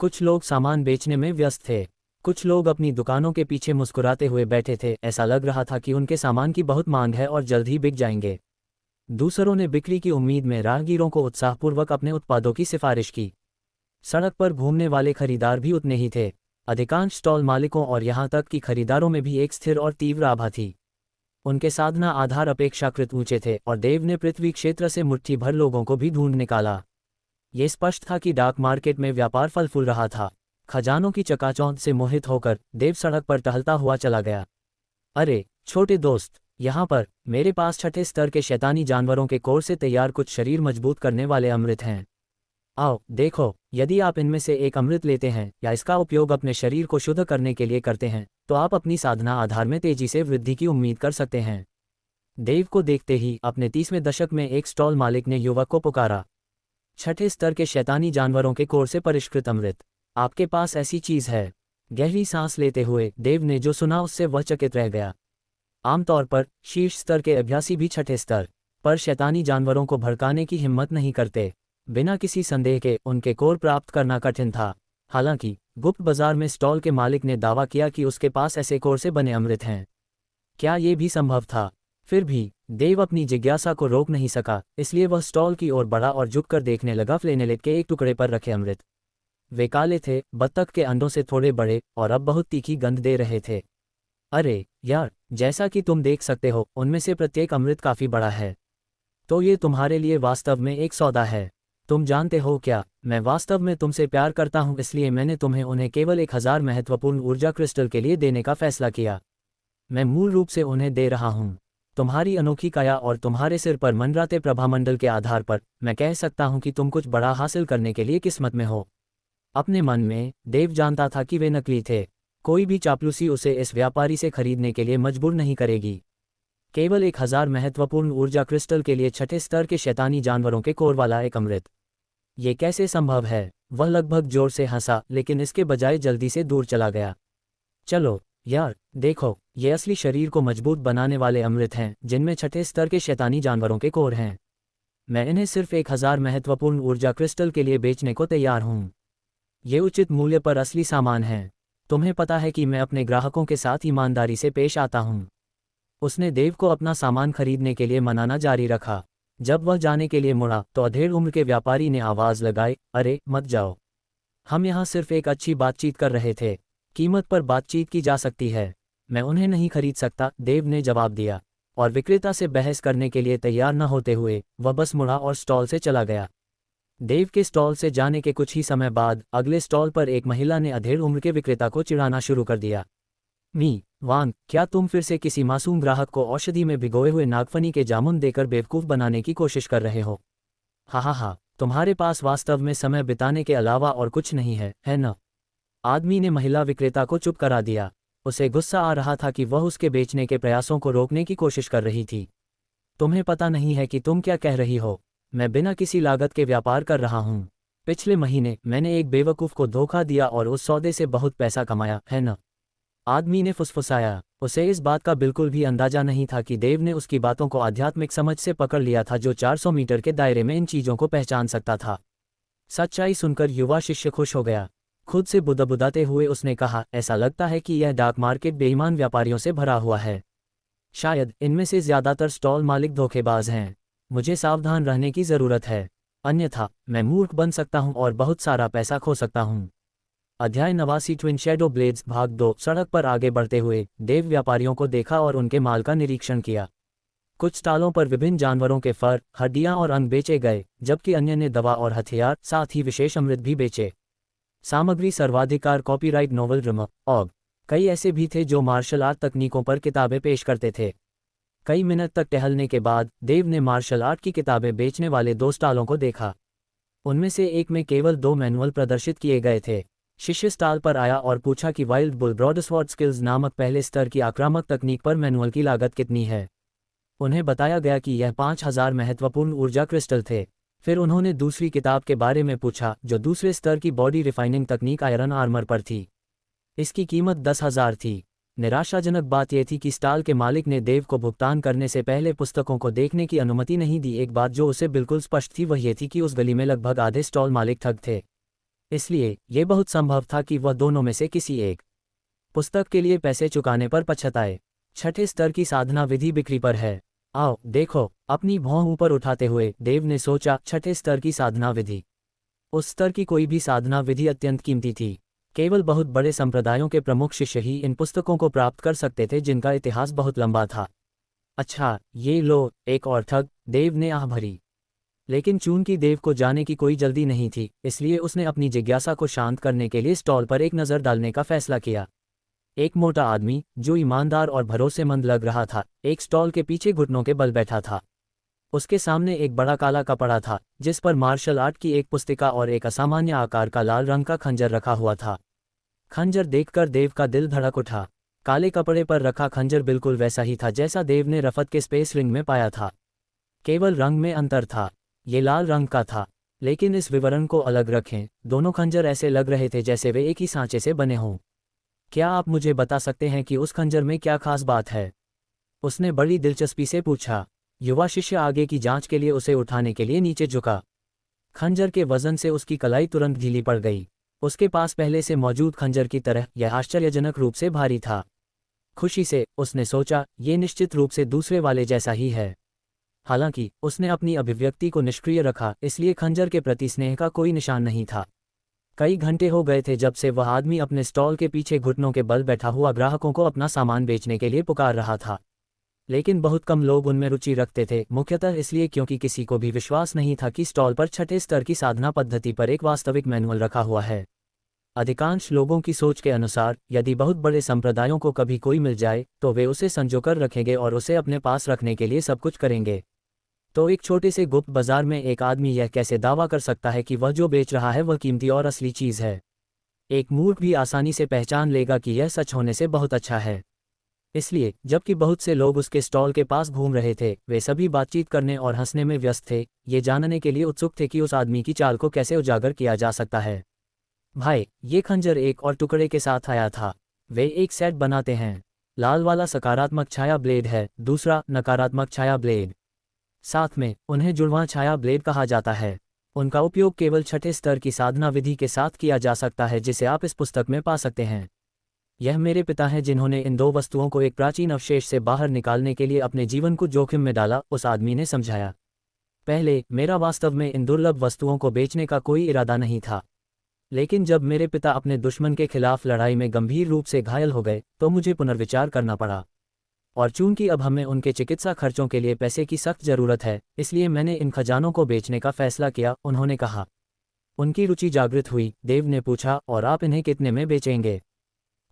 कुछ लोग सामान बेचने में व्यस्त थे, कुछ लोग अपनी दुकानों के पीछे मुस्कुराते हुए बैठे थे। ऐसा लग रहा था कि उनके सामान की बहुत मांग है और जल्द ही बिक जाएंगे। दूसरों ने बिक्री की उम्मीद में राहगीरों को उत्साहपूर्वक अपने उत्पादों की सिफारिश की। सड़क पर घूमने वाले खरीदार भी उतने ही थे। अधिकांश स्टॉल मालिकों और यहां तक कि खरीदारों में भी एक स्थिर और तीव्र आभा थी। उनके साधना आधार अपेक्षाकृत ऊंचे थे और देव ने पृथ्वी क्षेत्र से मुट्ठी भर लोगों को भी ढूंढ निकाला। ये स्पष्ट था कि डार्क मार्केट में व्यापार फल फूल रहा था। खजानों की चकाचौंध से मोहित होकर देव सड़क पर टहलता हुआ चला गया। अरे छोटे दोस्त, यहाँ पर मेरे पास 6ठे स्तर के शैतानी जानवरों के कोर से तैयार कुछ शरीर मजबूत करने वाले अमृत हैं। आओ देखो, यदि आप इनमें से एक अमृत लेते हैं या इसका उपयोग अपने शरीर को शुद्ध करने के लिए करते हैं तो आप अपनी साधना आधार में तेजी से वृद्धि की उम्मीद कर सकते हैं। देव को देखते ही अपने 30वें दशक में एक स्टॉल मालिक ने युवक को पुकारा। 6ठे स्तर के शैतानी जानवरों के कोर से परिष्कृत अमृत, आपके पास ऐसी चीज है? गहरी सांस लेते हुए देव ने जो सुना उससे वह चकित रह गया। आमतौर पर शीर्ष स्तर के अभ्यासी भी 6ठे स्तर पर शैतानी जानवरों को भड़काने की हिम्मत नहीं करते। बिना किसी संदेह के उनके कोर प्राप्त करना कठिन था। हालांकि गुप्त बाजार में स्टॉल के मालिक ने दावा किया कि उसके पास ऐसे कोर से बने अमृत हैं। क्या ये भी संभव था? फिर भी देव अपनी जिज्ञासा को रोक नहीं सका, इसलिए वह स्टॉल की ओर बढ़ा और झुककर देखने लगा फ्लेनेलेट के एक टुकड़े पर रखे अमृत। वे काले थे, बत्तख के अंडों से थोड़े बड़े और अब बहुत तीखी गंध दे रहे थे। अरे यार, जैसा कि तुम देख सकते हो उनमें से प्रत्येक अमृत काफी बड़ा है। तो ये तुम्हारे लिए वास्तव में एक सौदा है। तुम जानते हो क्या, मैं वास्तव में तुमसे प्यार करता हूं, इसलिए मैंने तुम्हें उन्हें केवल 1000 महत्वपूर्ण ऊर्जा क्रिस्टल के लिए देने का फैसला किया। मैं मूल रूप से उन्हें दे रहा हूं। तुम्हारी अनोखी काया और तुम्हारे सिर पर मंडराते प्रभामंडल के आधार पर मैं कह सकता हूं कि तुम कुछ बड़ा हासिल करने के लिए किस्मत में हो। अपने मन में देव जानता था कि वे नकली थे। कोई भी चापलूसी उसे इस व्यापारी से खरीदने के लिए मजबूर नहीं करेगी। केवल 1000 महत्वपूर्ण ऊर्जा क्रिस्टल के लिए 6ठे स्तर के शैतानी जानवरों के कोर वाला एक अमृत, ये कैसे संभव है? वह लगभग जोर से हंसा, लेकिन इसके बजाय जल्दी से दूर चला गया। चलो यार, देखो, ये असली शरीर को मजबूत बनाने वाले अमृत हैं जिनमें 6ठे स्तर के शैतानी जानवरों के कोर हैं। मैं इन्हें सिर्फ 1000 महत्वपूर्ण ऊर्जा क्रिस्टल के लिए बेचने को तैयार हूं। ये उचित मूल्य पर असली सामान हैं। तुम्हें पता है कि मैं अपने ग्राहकों के साथ ईमानदारी से पेश आता हूँ। उसने देव को अपना सामान खरीदने के लिए मनाना जारी रखा। जब वह जाने के लिए मुड़ा तो अधेड़ उम्र के व्यापारी ने आवाज़ लगाई, अरे मत जाओ, हम यहाँ सिर्फ एक अच्छी बातचीत कर रहे थे। कीमत पर बातचीत की जा सकती है। मैं उन्हें नहीं खरीद सकता, देव ने जवाब दिया, और विक्रेता से बहस करने के लिए तैयार न होते हुए वह बस मुड़ा और स्टॉल से चला गया। देव के स्टॉल से जाने के कुछ ही समय बाद अगले स्टॉल पर एक महिला ने अधेड़ उम्र के विक्रेता को चिढ़ाना शुरू कर दिया। मी वांग, क्या तुम फिर से किसी मासूम ग्राहक को औषधि में भिगोए हुए नागफनी के जामुन देकर बेवकूफ़ बनाने की कोशिश कर रहे हो? हा, तुम्हारे पास वास्तव में समय बिताने के अलावा और कुछ नहीं है न? आदमी ने महिला विक्रेता को चुप करा दिया। उसे गुस्सा आ रहा था कि वह उसके बेचने के प्रयासों को रोकने की कोशिश कर रही थी। तुम्हें पता नहीं है कि तुम क्या कह रही हो? मैं बिना किसी लागत के व्यापार कर रहा हूँ। पिछले महीने मैंने एक बेवकूफ़ को धोखा दिया और उस सौदे से बहुत पैसा कमाया, है न? आदमी ने फुसफुसाया। उसे इस बात का बिल्कुल भी अंदाजा नहीं था कि देव ने उसकी बातों को आध्यात्मिक समझ से पकड़ लिया था, जो 400 मीटर के दायरे में इन चीज़ों को पहचान सकता था। सच्चाई सुनकर युवा शिष्य खुश हो गया। खुद से बुदबुदाते हुए उसने कहा, ऐसा लगता है कि यह डाक मार्केट बेईमान व्यापारियों से भरा हुआ है। शायद इनमें से ज़्यादातर स्टॉल मालिक धोखेबाज हैं। मुझे सावधान रहने की ज़रूरत है, अन्यथा मैं मूर्ख बन सकता हूँ और बहुत सारा पैसा खो सकता हूँ। अध्याय 89 ट्विन शैडो ब्लेड्स भाग 2। सड़क पर आगे बढ़ते हुए देव व्यापारियों को देखा और उनके माल का निरीक्षण किया। कुछ स्टॉलों पर विभिन्न जानवरों के फर, हड्डियां और अंग बेचे गए, जबकि अन्य ने दवा और हथियार, साथ ही विशेष अमृत भी बेचे। सामग्री सर्वाधिकार कॉपीराइट नोवेल ड्रामा और कई ऐसे भी थे जो मार्शल आर्ट तकनीकों पर किताबें पेश करते थे। कई मिनट तक टहलने के बाद देव ने मार्शल आर्ट की किताबें बेचने वाले 2 स्टॉलों को देखा। उनमें से एक में केवल 2 मैनुअल प्रदर्शित किए गए थे। शिष्य स्टॉल पर आया और पूछा कि वाइल्ड बुल ब्रॉडस्वॉर्ड स्किल्स नामक पहले स्तर की आक्रामक तकनीक पर मैनुअल की लागत कितनी है। उन्हें बताया गया कि यह 5000 महत्वपूर्ण ऊर्जा क्रिस्टल थे। फिर उन्होंने दूसरी किताब के बारे में पूछा, जो दूसरे स्तर की बॉडी रिफाइनिंग तकनीक आयरन आर्मर पर थी। इसकी कीमत 10,000 थी। निराशाजनक बात यह थी कि स्टॉल के मालिक ने देव को भुगतान करने से पहले पुस्तकों को देखने की अनुमति नहीं दी। एक बात जो उसे बिल्कुल स्पष्ट थी वह यह थी कि उस गली में लगभग आधे स्टॉल मालिक ठग थे। इसलिए यह बहुत संभव था कि वह दोनों में से किसी एक पुस्तक के लिए पैसे चुकाने पर पछताए। 6ठे स्तर की साधना विधि बिक्री पर है। आओ देखो, अपनी भौं ऊपर उठाते हुए देव ने सोचा, 6ठे स्तर की साधना विधि। उस स्तर की कोई भी साधना विधि अत्यंत कीमती थी। केवल बहुत बड़े संप्रदायों के प्रमुख शिष्य ही इन पुस्तकों को प्राप्त कर सकते थे, जिनका इतिहास बहुत लंबा था। अच्छा, ये लो, एक और ठग, देव ने आह भरी। लेकिन चूंकि देव को जाने की कोई जल्दी नहीं थी, इसलिए उसने अपनी जिज्ञासा को शांत करने के लिए स्टॉल पर एक नज़र डालने का फैसला किया। एक मोटा आदमी, जो ईमानदार और भरोसेमंद लग रहा था, एक स्टॉल के पीछे घुटनों के बल बैठा था। उसके सामने एक बड़ा काला कपड़ा था, जिस पर मार्शल आर्ट की एक पुस्तिका और एक असामान्य आकार का लाल रंग का खंजर रखा हुआ था। खंजर देखकर देव का दिल धड़क उठा। काले कपड़े पर रखा खंजर बिल्कुल वैसा ही था जैसा देव ने रफत के स्पेस रिंग में पाया था। केवल रंग में अंतर था। ये लाल रंग का था। लेकिन इस विवरण को अलग रखें, दोनों खंजर ऐसे लग रहे थे जैसे वे एक ही सांचे से बने हों। क्या आप मुझे बता सकते हैं कि उस खंजर में क्या खास बात है? उसने बड़ी दिलचस्पी से पूछा। युवा शिष्य आगे की जांच के लिए उसे उठाने के लिए नीचे झुका। खंजर के वजन से उसकी कलाई तुरंत ढीली पड़ गई। उसके पास पहले से मौजूद खंजर की तरह यह आश्चर्यजनक रूप से भारी था। खुशी से उसने सोचा, ये निश्चित रूप से दूसरे वाले जैसा ही है। हालांकि उसने अपनी अभिव्यक्ति को निष्क्रिय रखा, इसलिए खंजर के प्रति स्नेह का कोई निशान नहीं था। कई घंटे हो गए थे जब से वह आदमी अपने स्टॉल के पीछे घुटनों के बल बैठा हुआ ग्राहकों को अपना सामान बेचने के लिए पुकार रहा था। लेकिन बहुत कम लोग उनमें रुचि रखते थे, मुख्यतः इसलिए क्योंकि किसी को भी विश्वास नहीं था कि स्टॉल पर 6ठे स्तर की साधना पद्धति पर एक वास्तविक मैनुअल रखा हुआ है। अधिकांश लोगों की सोच के अनुसार, यदि बहुत बड़े संप्रदायों को कभी कोई मिल जाए तो वे उसे संजोकर रखेंगे और उसे अपने पास रखने के लिए सब कुछ करेंगे। तो एक छोटे से गुप्त बाजार में एक आदमी यह कैसे दावा कर सकता है कि वह जो बेच रहा है वह कीमती और असली चीज़ है? एक मूर्ख भी आसानी से पहचान लेगा कि यह सच होने से बहुत अच्छा है। इसलिए जबकि बहुत से लोग उसके स्टॉल के पास घूम रहे थे, वे सभी बातचीत करने और हंसने में व्यस्त थे, ये जानने के लिए उत्सुक थे कि उस आदमी की चाल को कैसे उजागर किया जा सकता है। भाई, ये खंजर एक और टुकड़े के साथ आया था। वे एक सेट बनाते हैं। लाल वाला सकारात्मक छाया ब्लेड है, दूसरा नकारात्मक छाया ब्लेड। साथ में उन्हें जुड़वां छाया ब्लेड कहा जाता है। उनका उपयोग केवल 6ठे स्तर की साधना विधि के साथ किया जा सकता है, जिसे आप इस पुस्तक में पा सकते हैं। यह मेरे पिता हैं जिन्होंने इन दो वस्तुओं को एक प्राचीन अवशेष से बाहर निकालने के लिए अपने जीवन को जोखिम में डाला, उस आदमी ने समझाया। पहले मेरा वास्तव में इन दुर्लभ वस्तुओं को बेचने का कोई इरादा नहीं था, लेकिन जब मेरे पिता अपने दुश्मन के खिलाफ लड़ाई में गंभीर रूप से घायल हो गए तो मुझे पुनर्विचार करना पड़ा। और चूंकि अब हमें उनके चिकित्सा खर्चों के लिए पैसे की सख्त जरूरत है, इसलिए मैंने इन खजानों को बेचने का फैसला किया, उन्होंने कहा। उनकी रुचि जागृत हुई। देव ने पूछा, और आप इन्हें कितने में बेचेंगे?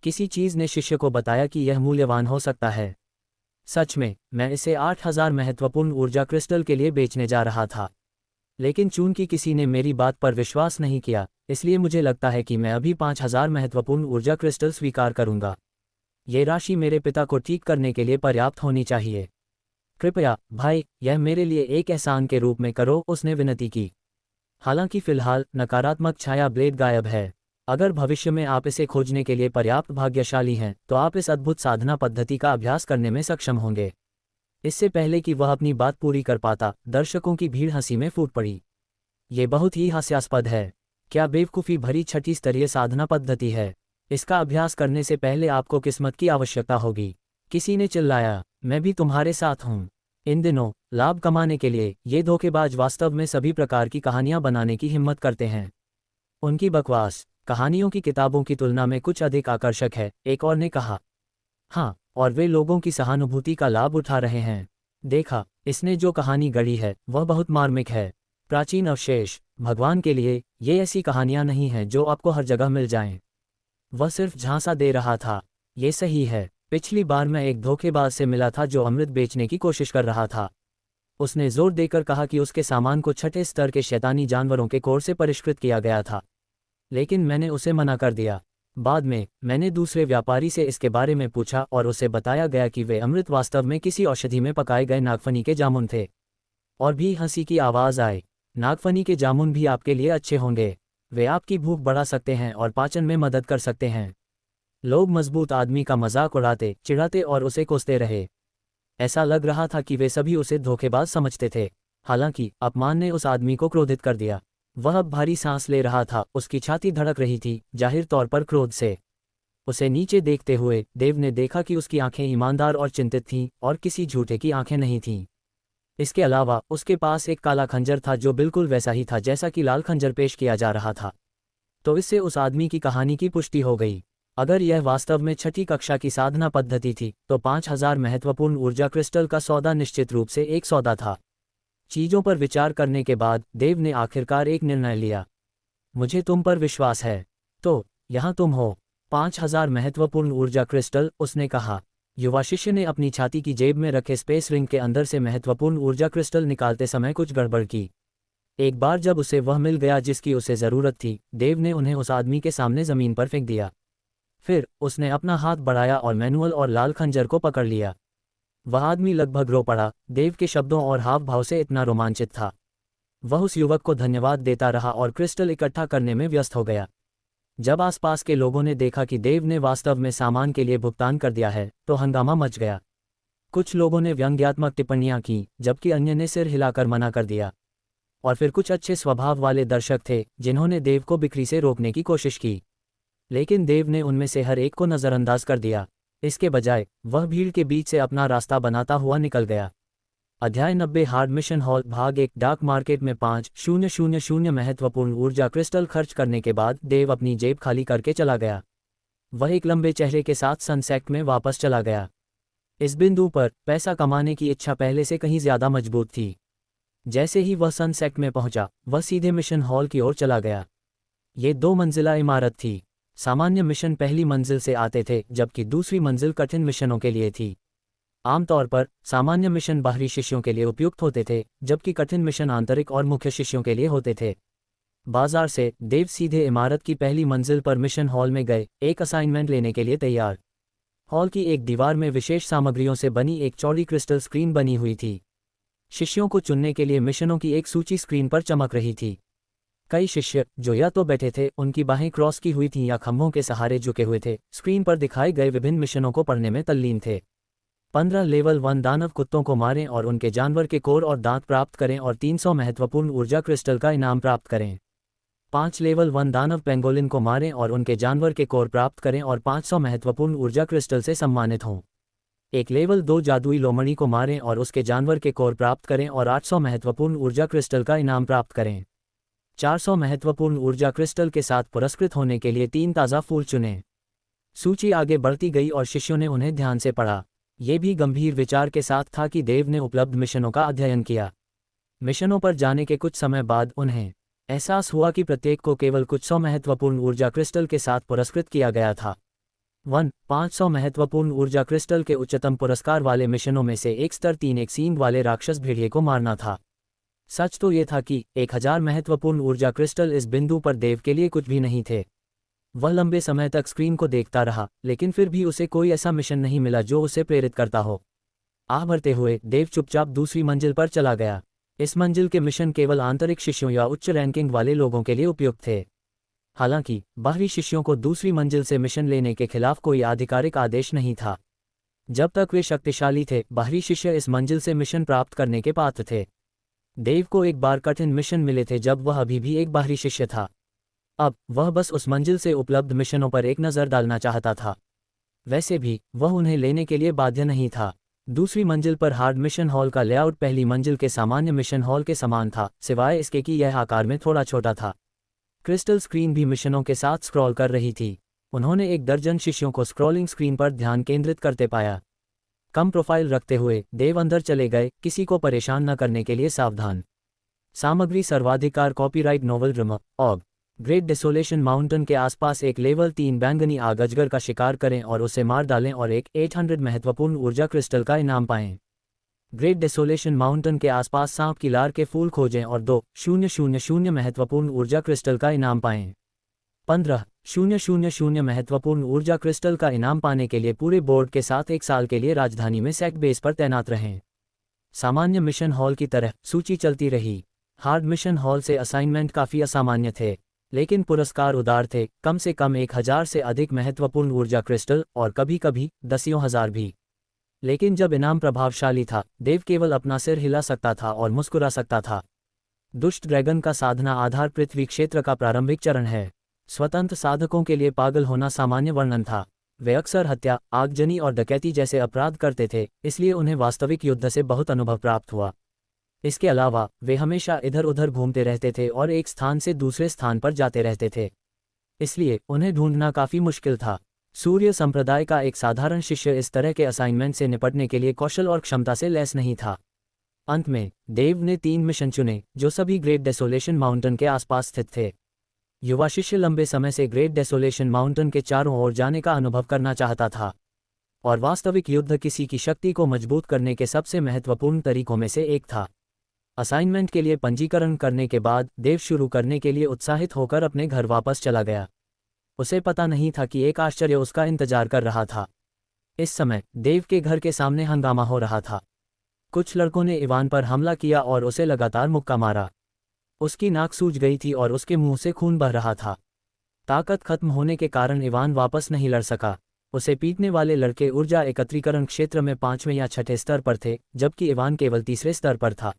किसी चीज ने शिष्य को बताया कि यह मूल्यवान हो सकता है। सच में, मैं इसे 8000 महत्वपूर्ण ऊर्जा क्रिस्टल के लिए बेचने जा रहा था, लेकिन चूंकि किसी ने मेरी बात पर विश्वास नहीं किया, इसलिए मुझे लगता है कि मैं अभी 5000 महत्वपूर्ण ऊर्जा क्रिस्टल स्वीकार करूंगा। ये राशि मेरे पिता को ठीक करने के लिए पर्याप्त होनी चाहिए। कृपया भाई, यह मेरे लिए एक एहसान के रूप में करो, उसने विनती की। हालांकि फिलहाल नकारात्मक छाया ब्लेड गायब है। अगर भविष्य में आप इसे खोजने के लिए पर्याप्त भाग्यशाली हैं तो आप इस अद्भुत साधना पद्धति का अभ्यास करने में सक्षम होंगे। इससे पहले कि वह अपनी बात पूरी कर पाता, दर्शकों की भीड़ हंसी में फूट पड़ी। ये बहुत ही हास्यास्पद है। क्या बेवकूफ़ी भरी छठी स्तरीय साधना पद्धति है। इसका अभ्यास करने से पहले आपको किस्मत की आवश्यकता होगी। किसी ने चिल्लाया, मैं भी तुम्हारे साथ हूँ। इन दिनों लाभ कमाने के लिए ये धोखेबाज वास्तव में सभी प्रकार की कहानियां बनाने की हिम्मत करते हैं। उनकी बकवास कहानियों की किताबों की तुलना में कुछ अधिक आकर्षक है, एक और ने कहा। हाँ, और वे लोगों की सहानुभूति का लाभ उठा रहे हैं। देखा, इसने जो कहानी गढ़ी है वह बहुत मार्मिक है। प्राचीन अवशेष, भगवान के लिए, ये ऐसी कहानियां नहीं हैं जो आपको हर जगह मिल जाएं। वह सिर्फ झांसा दे रहा था। ये सही है। पिछली बार मैं एक धोखेबाज से मिला था जो अमृत बेचने की कोशिश कर रहा था। उसने जोर देकर कहा कि उसके सामान को छठे स्तर के शैतानी जानवरों के कोर से परिष्कृत किया गया था, लेकिन मैंने उसे मना कर दिया। बाद में मैंने दूसरे व्यापारी से इसके बारे में पूछा और उसे बताया गया कि वे अमृत वास्तव में किसी औषधि में पकाए गए नागफनी के जामुन थे। और भी हंसी की आवाज़ आई। नागफनी के जामुन भी आपके लिए अच्छे होंगे। वे आपकी भूख बढ़ा सकते हैं और पाचन में मदद कर सकते हैं। लोग मजबूत आदमी का मजाक उड़ाते, चिढ़ाते और उसे कोसते रहे। ऐसा लग रहा था कि वे सभी उसे धोखेबाज समझते थे। हालांकि अपमान ने उस आदमी को क्रोधित कर दिया। वह अब भारी सांस ले रहा था, उसकी छाती धड़क रही थी, जाहिर तौर पर क्रोध से। उसे नीचे देखते हुए देव ने देखा कि उसकी आंखें ईमानदार और चिंतित थीं और किसी झूठे की आंखें नहीं थीं। इसके अलावा उसके पास एक काला खंजर था जो बिल्कुल वैसा ही था जैसा कि लाल खंजर पेश किया जा रहा था। तो इससे उस आदमी की कहानी की पुष्टि हो गई। अगर यह वास्तव में छठी कक्षा की साधना पद्धति थी तो 5000 महत्वपूर्ण ऊर्जा क्रिस्टल का सौदा निश्चित रूप से एक सौदा था। चीजों पर विचार करने के बाद देव ने आखिरकार एक निर्णय लिया। मुझे तुम पर विश्वास है। तो यहाँ तुम हो। 5000 महत्वपूर्ण ऊर्जा क्रिस्टल, उसने कहा। युवा शिष्य ने अपनी छाती की जेब में रखे स्पेस रिंग के अंदर से महत्वपूर्ण ऊर्जा क्रिस्टल निकालते समय कुछ गड़बड़ की। एक बार जब उसे वह मिल गया जिसकी उसे जरूरत थी, देव ने उन्हें उस आदमी के सामने जमीन पर फेंक दिया। फिर उसने अपना हाथ बढ़ाया और मैनुअल और लाल खंजर को पकड़ लिया। वह आदमी लगभग रो पड़ा। देव के शब्दों और हाव भाव से इतना रोमांचित था। वह उस युवक को धन्यवाद देता रहा और क्रिस्टल इकट्ठा करने में व्यस्त हो गया। जब आसपास के लोगों ने देखा कि देव ने वास्तव में सामान के लिए भुगतान कर दिया है तो हंगामा मच गया। कुछ लोगों ने व्यंग्यात्मक टिप्पणियां की, जबकि अन्य ने सिर हिलाकर मना कर दिया। और फिर कुछ अच्छे स्वभाव वाले दर्शक थे जिन्होंने देव को बिक्री से रोकने की कोशिश की, लेकिन देव ने उनमें से हर एक को नज़रअंदाज कर दिया। इसके बजाय वह भीड़ के बीच से अपना रास्ता बनाता हुआ निकल गया। अध्याय 90 हार्ड मिशन हॉल भाग 1 डार्क मार्केट में 5000 महत्वपूर्ण ऊर्जा क्रिस्टल खर्च करने के बाद देव अपनी जेब खाली करके चला गया। वह एक लंबे चेहरे के साथ सनसेट में वापस चला गया। इस बिंदु पर पैसा कमाने की इच्छा पहले से कहीं ज्यादा मजबूत थी। जैसे ही वह सनसेट में पहुंचा, वह सीधे मिशन हॉल की ओर चला गया। ये 2 मंजिला इमारत थी। सामान्य मिशन पहली मंजिल से आते थे, जबकि दूसरी मंजिल कठिन मिशनों के लिए थी। आमतौर पर सामान्य मिशन बाहरी शिष्यों के लिए उपयुक्त होते थे, जबकि कठिन मिशन आंतरिक और मुख्य शिष्यों के लिए होते थे। बाजार से देव सीधे इमारत की पहली मंजिल पर मिशन हॉल में गए, एक असाइनमेंट लेने के लिए तैयार। हॉल की एक दीवार में विशेष सामग्रियों से बनी एक चौड़ी क्रिस्टल स्क्रीन बनी हुई थी। शिष्यों को चुनने के लिए मिशनों की एक सूची स्क्रीन पर चमक रही थी। कई शिष्य जो या तो बैठे थे, उनकी बाहें क्रॉस की हुई थीं, या खंभों के सहारे झुके हुए थे, स्क्रीन पर दिखाए गए विभिन्न मिशनों को पढ़ने में तल्लीन थे। 15 लेवल 1 दानव कुत्तों को मारें और उनके जानवर के कोर और दांत प्राप्त करें और 300 महत्वपूर्ण ऊर्जा क्रिस्टल का इनाम प्राप्त करें। 5 लेवल 1 दानव पेंगोलिन को मारें और उनके जानवर के कोर प्राप्त करें और 500 महत्वपूर्ण ऊर्जा क्रिस्टल से सम्मानित हों। एक लेवल 2 जादुई लोमड़ी को मारें और उसके जानवर के कोर प्राप्त करें और 800 महत्वपूर्ण ऊर्जा क्रिस्टल का इनाम प्राप्त करें। 400 महत्वपूर्ण ऊर्जा क्रिस्टल के साथ पुरस्कृत होने के लिए 3 ताज़ा फूल चुनें। सूची आगे बढ़ती गई और शिष्यों ने उन्हें ध्यान से पढ़ा। ये भी गंभीर विचार के साथ था कि देव ने उपलब्ध मिशनों का अध्ययन किया। मिशनों पर जाने के कुछ समय बाद उन्हें एहसास हुआ कि प्रत्येक को केवल कुछ 100 महत्वपूर्ण ऊर्जा क्रिस्टल के साथ पुरस्कृत किया गया था। 500 महत्वपूर्ण ऊर्जा क्रिस्टल के उच्चतम पुरस्कार वाले मिशनों में से एक स्तर 3 एक सींग वाले राक्षस भेड़िए को मारना था। सच तो ये था कि 1000 महत्वपूर्ण ऊर्जा क्रिस्टल इस बिंदु पर देव के लिए कुछ भी नहीं थे। वह लंबे समय तक स्क्रीन को देखता रहा, लेकिन फिर भी उसे कोई ऐसा मिशन नहीं मिला जो उसे प्रेरित करता हो। आह भरते हुए देव चुपचाप दूसरी मंजिल पर चला गया। इस मंजिल के मिशन केवल आंतरिक शिष्यों या उच्च रैंकिंग वाले लोगों के लिए उपयुक्त थे। हालांकि बाहरी शिष्यों को दूसरी मंजिल से मिशन लेने के खिलाफ कोई आधिकारिक आदेश नहीं था। जब तक वे शक्तिशाली थे, बाहरी शिष्य इस मंजिल से मिशन प्राप्त करने के पात्र थे। देव को एक बार कठिन मिशन मिले थे जब वह अभी भी एक बाहरी शिष्य था। अब वह बस उस मंजिल से उपलब्ध मिशनों पर एक नज़र डालना चाहता था। वैसे भी वह उन्हें लेने के लिए बाध्य नहीं था। दूसरी मंजिल पर हार्ड मिशन हॉल का लेआउट पहली मंजिल के सामान्य मिशन हॉल के समान था, सिवाय इसके कि यह आकार में थोड़ा छोटा था। क्रिस्टल स्क्रीन भी मिशनों के साथ स्क्रॉल कर रही थी। उन्होंने 1 दर्जन शिष्यों को स्क्रॉलिंग स्क्रीन पर ध्यान केंद्रित करते पाया। कम प्रोफाइल रखते हुए देव अंदर चले गए, किसी को परेशान न करने के लिए सावधान। सामग्री सर्वाधिकार कॉपीराइट नोवेल ऑग। ग्रेट डेसोलेशन माउंटेन के आसपास एक लेवल 3 बैंगनी आग अजगर का शिकार करें और उसे मार डालें और एक 800 महत्वपूर्ण ऊर्जा क्रिस्टल का इनाम पाएं। ग्रेट डेसोलेशन माउंटेन के आसपास सांप की लार के फूल खोजें और 2000 महत्वपूर्ण ऊर्जा क्रिस्टल का इनाम पाएं। 15,000 महत्वपूर्ण ऊर्जा क्रिस्टल का इनाम पाने के लिए पूरे बोर्ड के साथ 1 साल के लिए राजधानी में सेक्ट बेस पर तैनात रहें। सामान्य मिशन हॉल की तरह सूची चलती रही। हार्ड मिशन हॉल से असाइनमेंट काफ़ी असामान्य थे, लेकिन पुरस्कार उदार थे, कम से कम 1000 से अधिक महत्वपूर्ण ऊर्जा क्रिस्टल और कभी-कभी 10,000 भी। लेकिन जब इनाम प्रभावशाली था, देव केवल अपना सिर हिला सकता था और मुस्कुरा सकता था। दुष्ट ड्रैगन का साधना आधार पृथ्वी क्षेत्र का प्रारंभिक चरण है। स्वतंत्र साधकों के लिए पागल होना सामान्य वर्णन था। वे अक्सर हत्या, आगजनी और डकैती जैसे अपराध करते थे, इसलिए उन्हें वास्तविक युद्ध से बहुत अनुभव प्राप्त हुआ। इसके अलावा वे हमेशा इधर उधर घूमते रहते थे और एक स्थान से दूसरे स्थान पर जाते रहते थे, इसलिए उन्हें ढूंढना काफ़ी मुश्किल था। सूर्य संप्रदाय का एक साधारण शिष्य इस तरह के असाइनमेंट से निपटने के लिए कौशल और क्षमता से लैस नहीं था। अंत में देव ने 3 मिशन चुने, जो सभी ग्रेट डेसोलेशन माउंटेन के आसपास स्थित थे। युवा शिष्य लंबे समय से ग्रेट डेसोलेशन माउंटेन के चारों ओर जाने का अनुभव करना चाहता था, और वास्तविक युद्ध किसी की शक्ति को मजबूत करने के सबसे महत्वपूर्ण तरीकों में से एक था। असाइनमेंट के लिए पंजीकरण करने के बाद देव शुरू करने के लिए उत्साहित होकर अपने घर वापस चला गया। उसे पता नहीं था कि एक आश्चर्य उसका इंतजार कर रहा था। इस समय देव के घर के सामने हंगामा हो रहा था। कुछ लड़कों ने इवान पर हमला किया और उसे लगातार मुक्का मारा। उसकी नाक सूज गई थी और उसके मुंह से खून बह रहा था। ताकत खत्म होने के कारण इवान वापस नहीं लड़ सका। उसे पीटने वाले लड़के ऊर्जा एकत्रीकरण क्षेत्र में 5वें या 6ठे स्तर पर थे, जबकि इवान केवल 3रे स्तर पर था।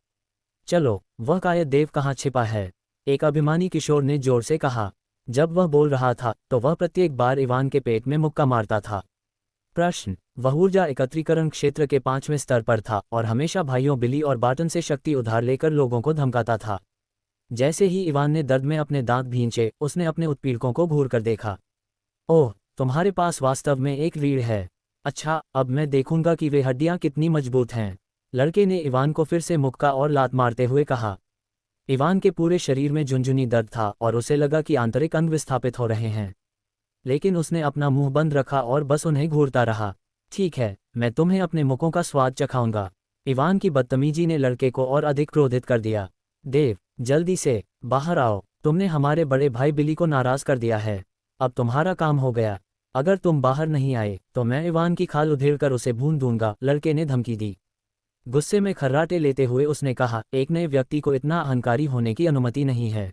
चलो, वह कायद देव कहाँ छिपा है? एक अभिमानी किशोर ने जोर से कहा। जब वह बोल रहा था तो वह प्रत्येक बार इवान के पेट में मुक्का मारता था। प्रश्न: वह ऊर्जा एकत्रीकरण क्षेत्र के 5वें स्तर पर था और हमेशा भाइयों बिली और बाटन से शक्ति उधार लेकर लोगों को धमकाता था। जैसे ही इवान ने दर्द में अपने दांत भींचे, उसने अपने उत्पीड़कों को घूर कर देखा। ओह, तुम्हारे पास वास्तव में एक रीढ़ है। अच्छा, अब मैं देखूंगा कि वे हड्डियां कितनी मजबूत हैं। लड़के ने इवान को फिर से मुक्का और लात मारते हुए कहा। इवान के पूरे शरीर में झुनझुनी दर्द था और उसे लगा कि आंतरिक अंग विस्थापित हो रहे हैं, लेकिन उसने अपना मुंह बंद रखा और बस उन्हें घूरता रहा। ठीक है, मैं तुम्हें अपने मुक्कों का स्वाद चखाऊंगा। इवान की बदतमीजी ने लड़के को और अधिक क्रोधित कर दिया। देव, जल्दी से बाहर आओ, तुमने हमारे बड़े भाई बिली को नाराज कर दिया है। अब तुम्हारा काम हो गया। अगर तुम बाहर नहीं आए तो मैं इवान की खाल उधेड़कर उसे भून दूंगा, लड़के ने धमकी दी। गुस्से में खर्राटे लेते हुए उसने कहा, एक नए व्यक्ति को इतना अहंकारी होने की अनुमति नहीं है।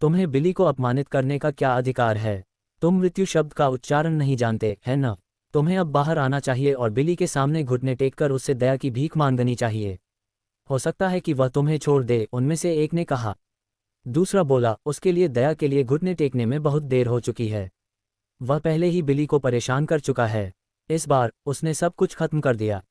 तुम्हें बिली को अपमानित करने का क्या अधिकार है? तुम मृत्यु शब्द का उच्चारण नहीं जानते, है न? तुम्हें अब बाहर आना चाहिए और बिली के सामने घुटने टेककर उससे दया की भीख मांगनी चाहिए। हो सकता है कि वह तुम्हें छोड़ दे, उनमें से एक ने कहा। दूसरा बोला, उसके लिए दया के लिए घुटने टेकने में बहुत देर हो चुकी है। वह पहले ही बिली को परेशान कर चुका है। इस बार उसने सब कुछ खत्म कर दिया।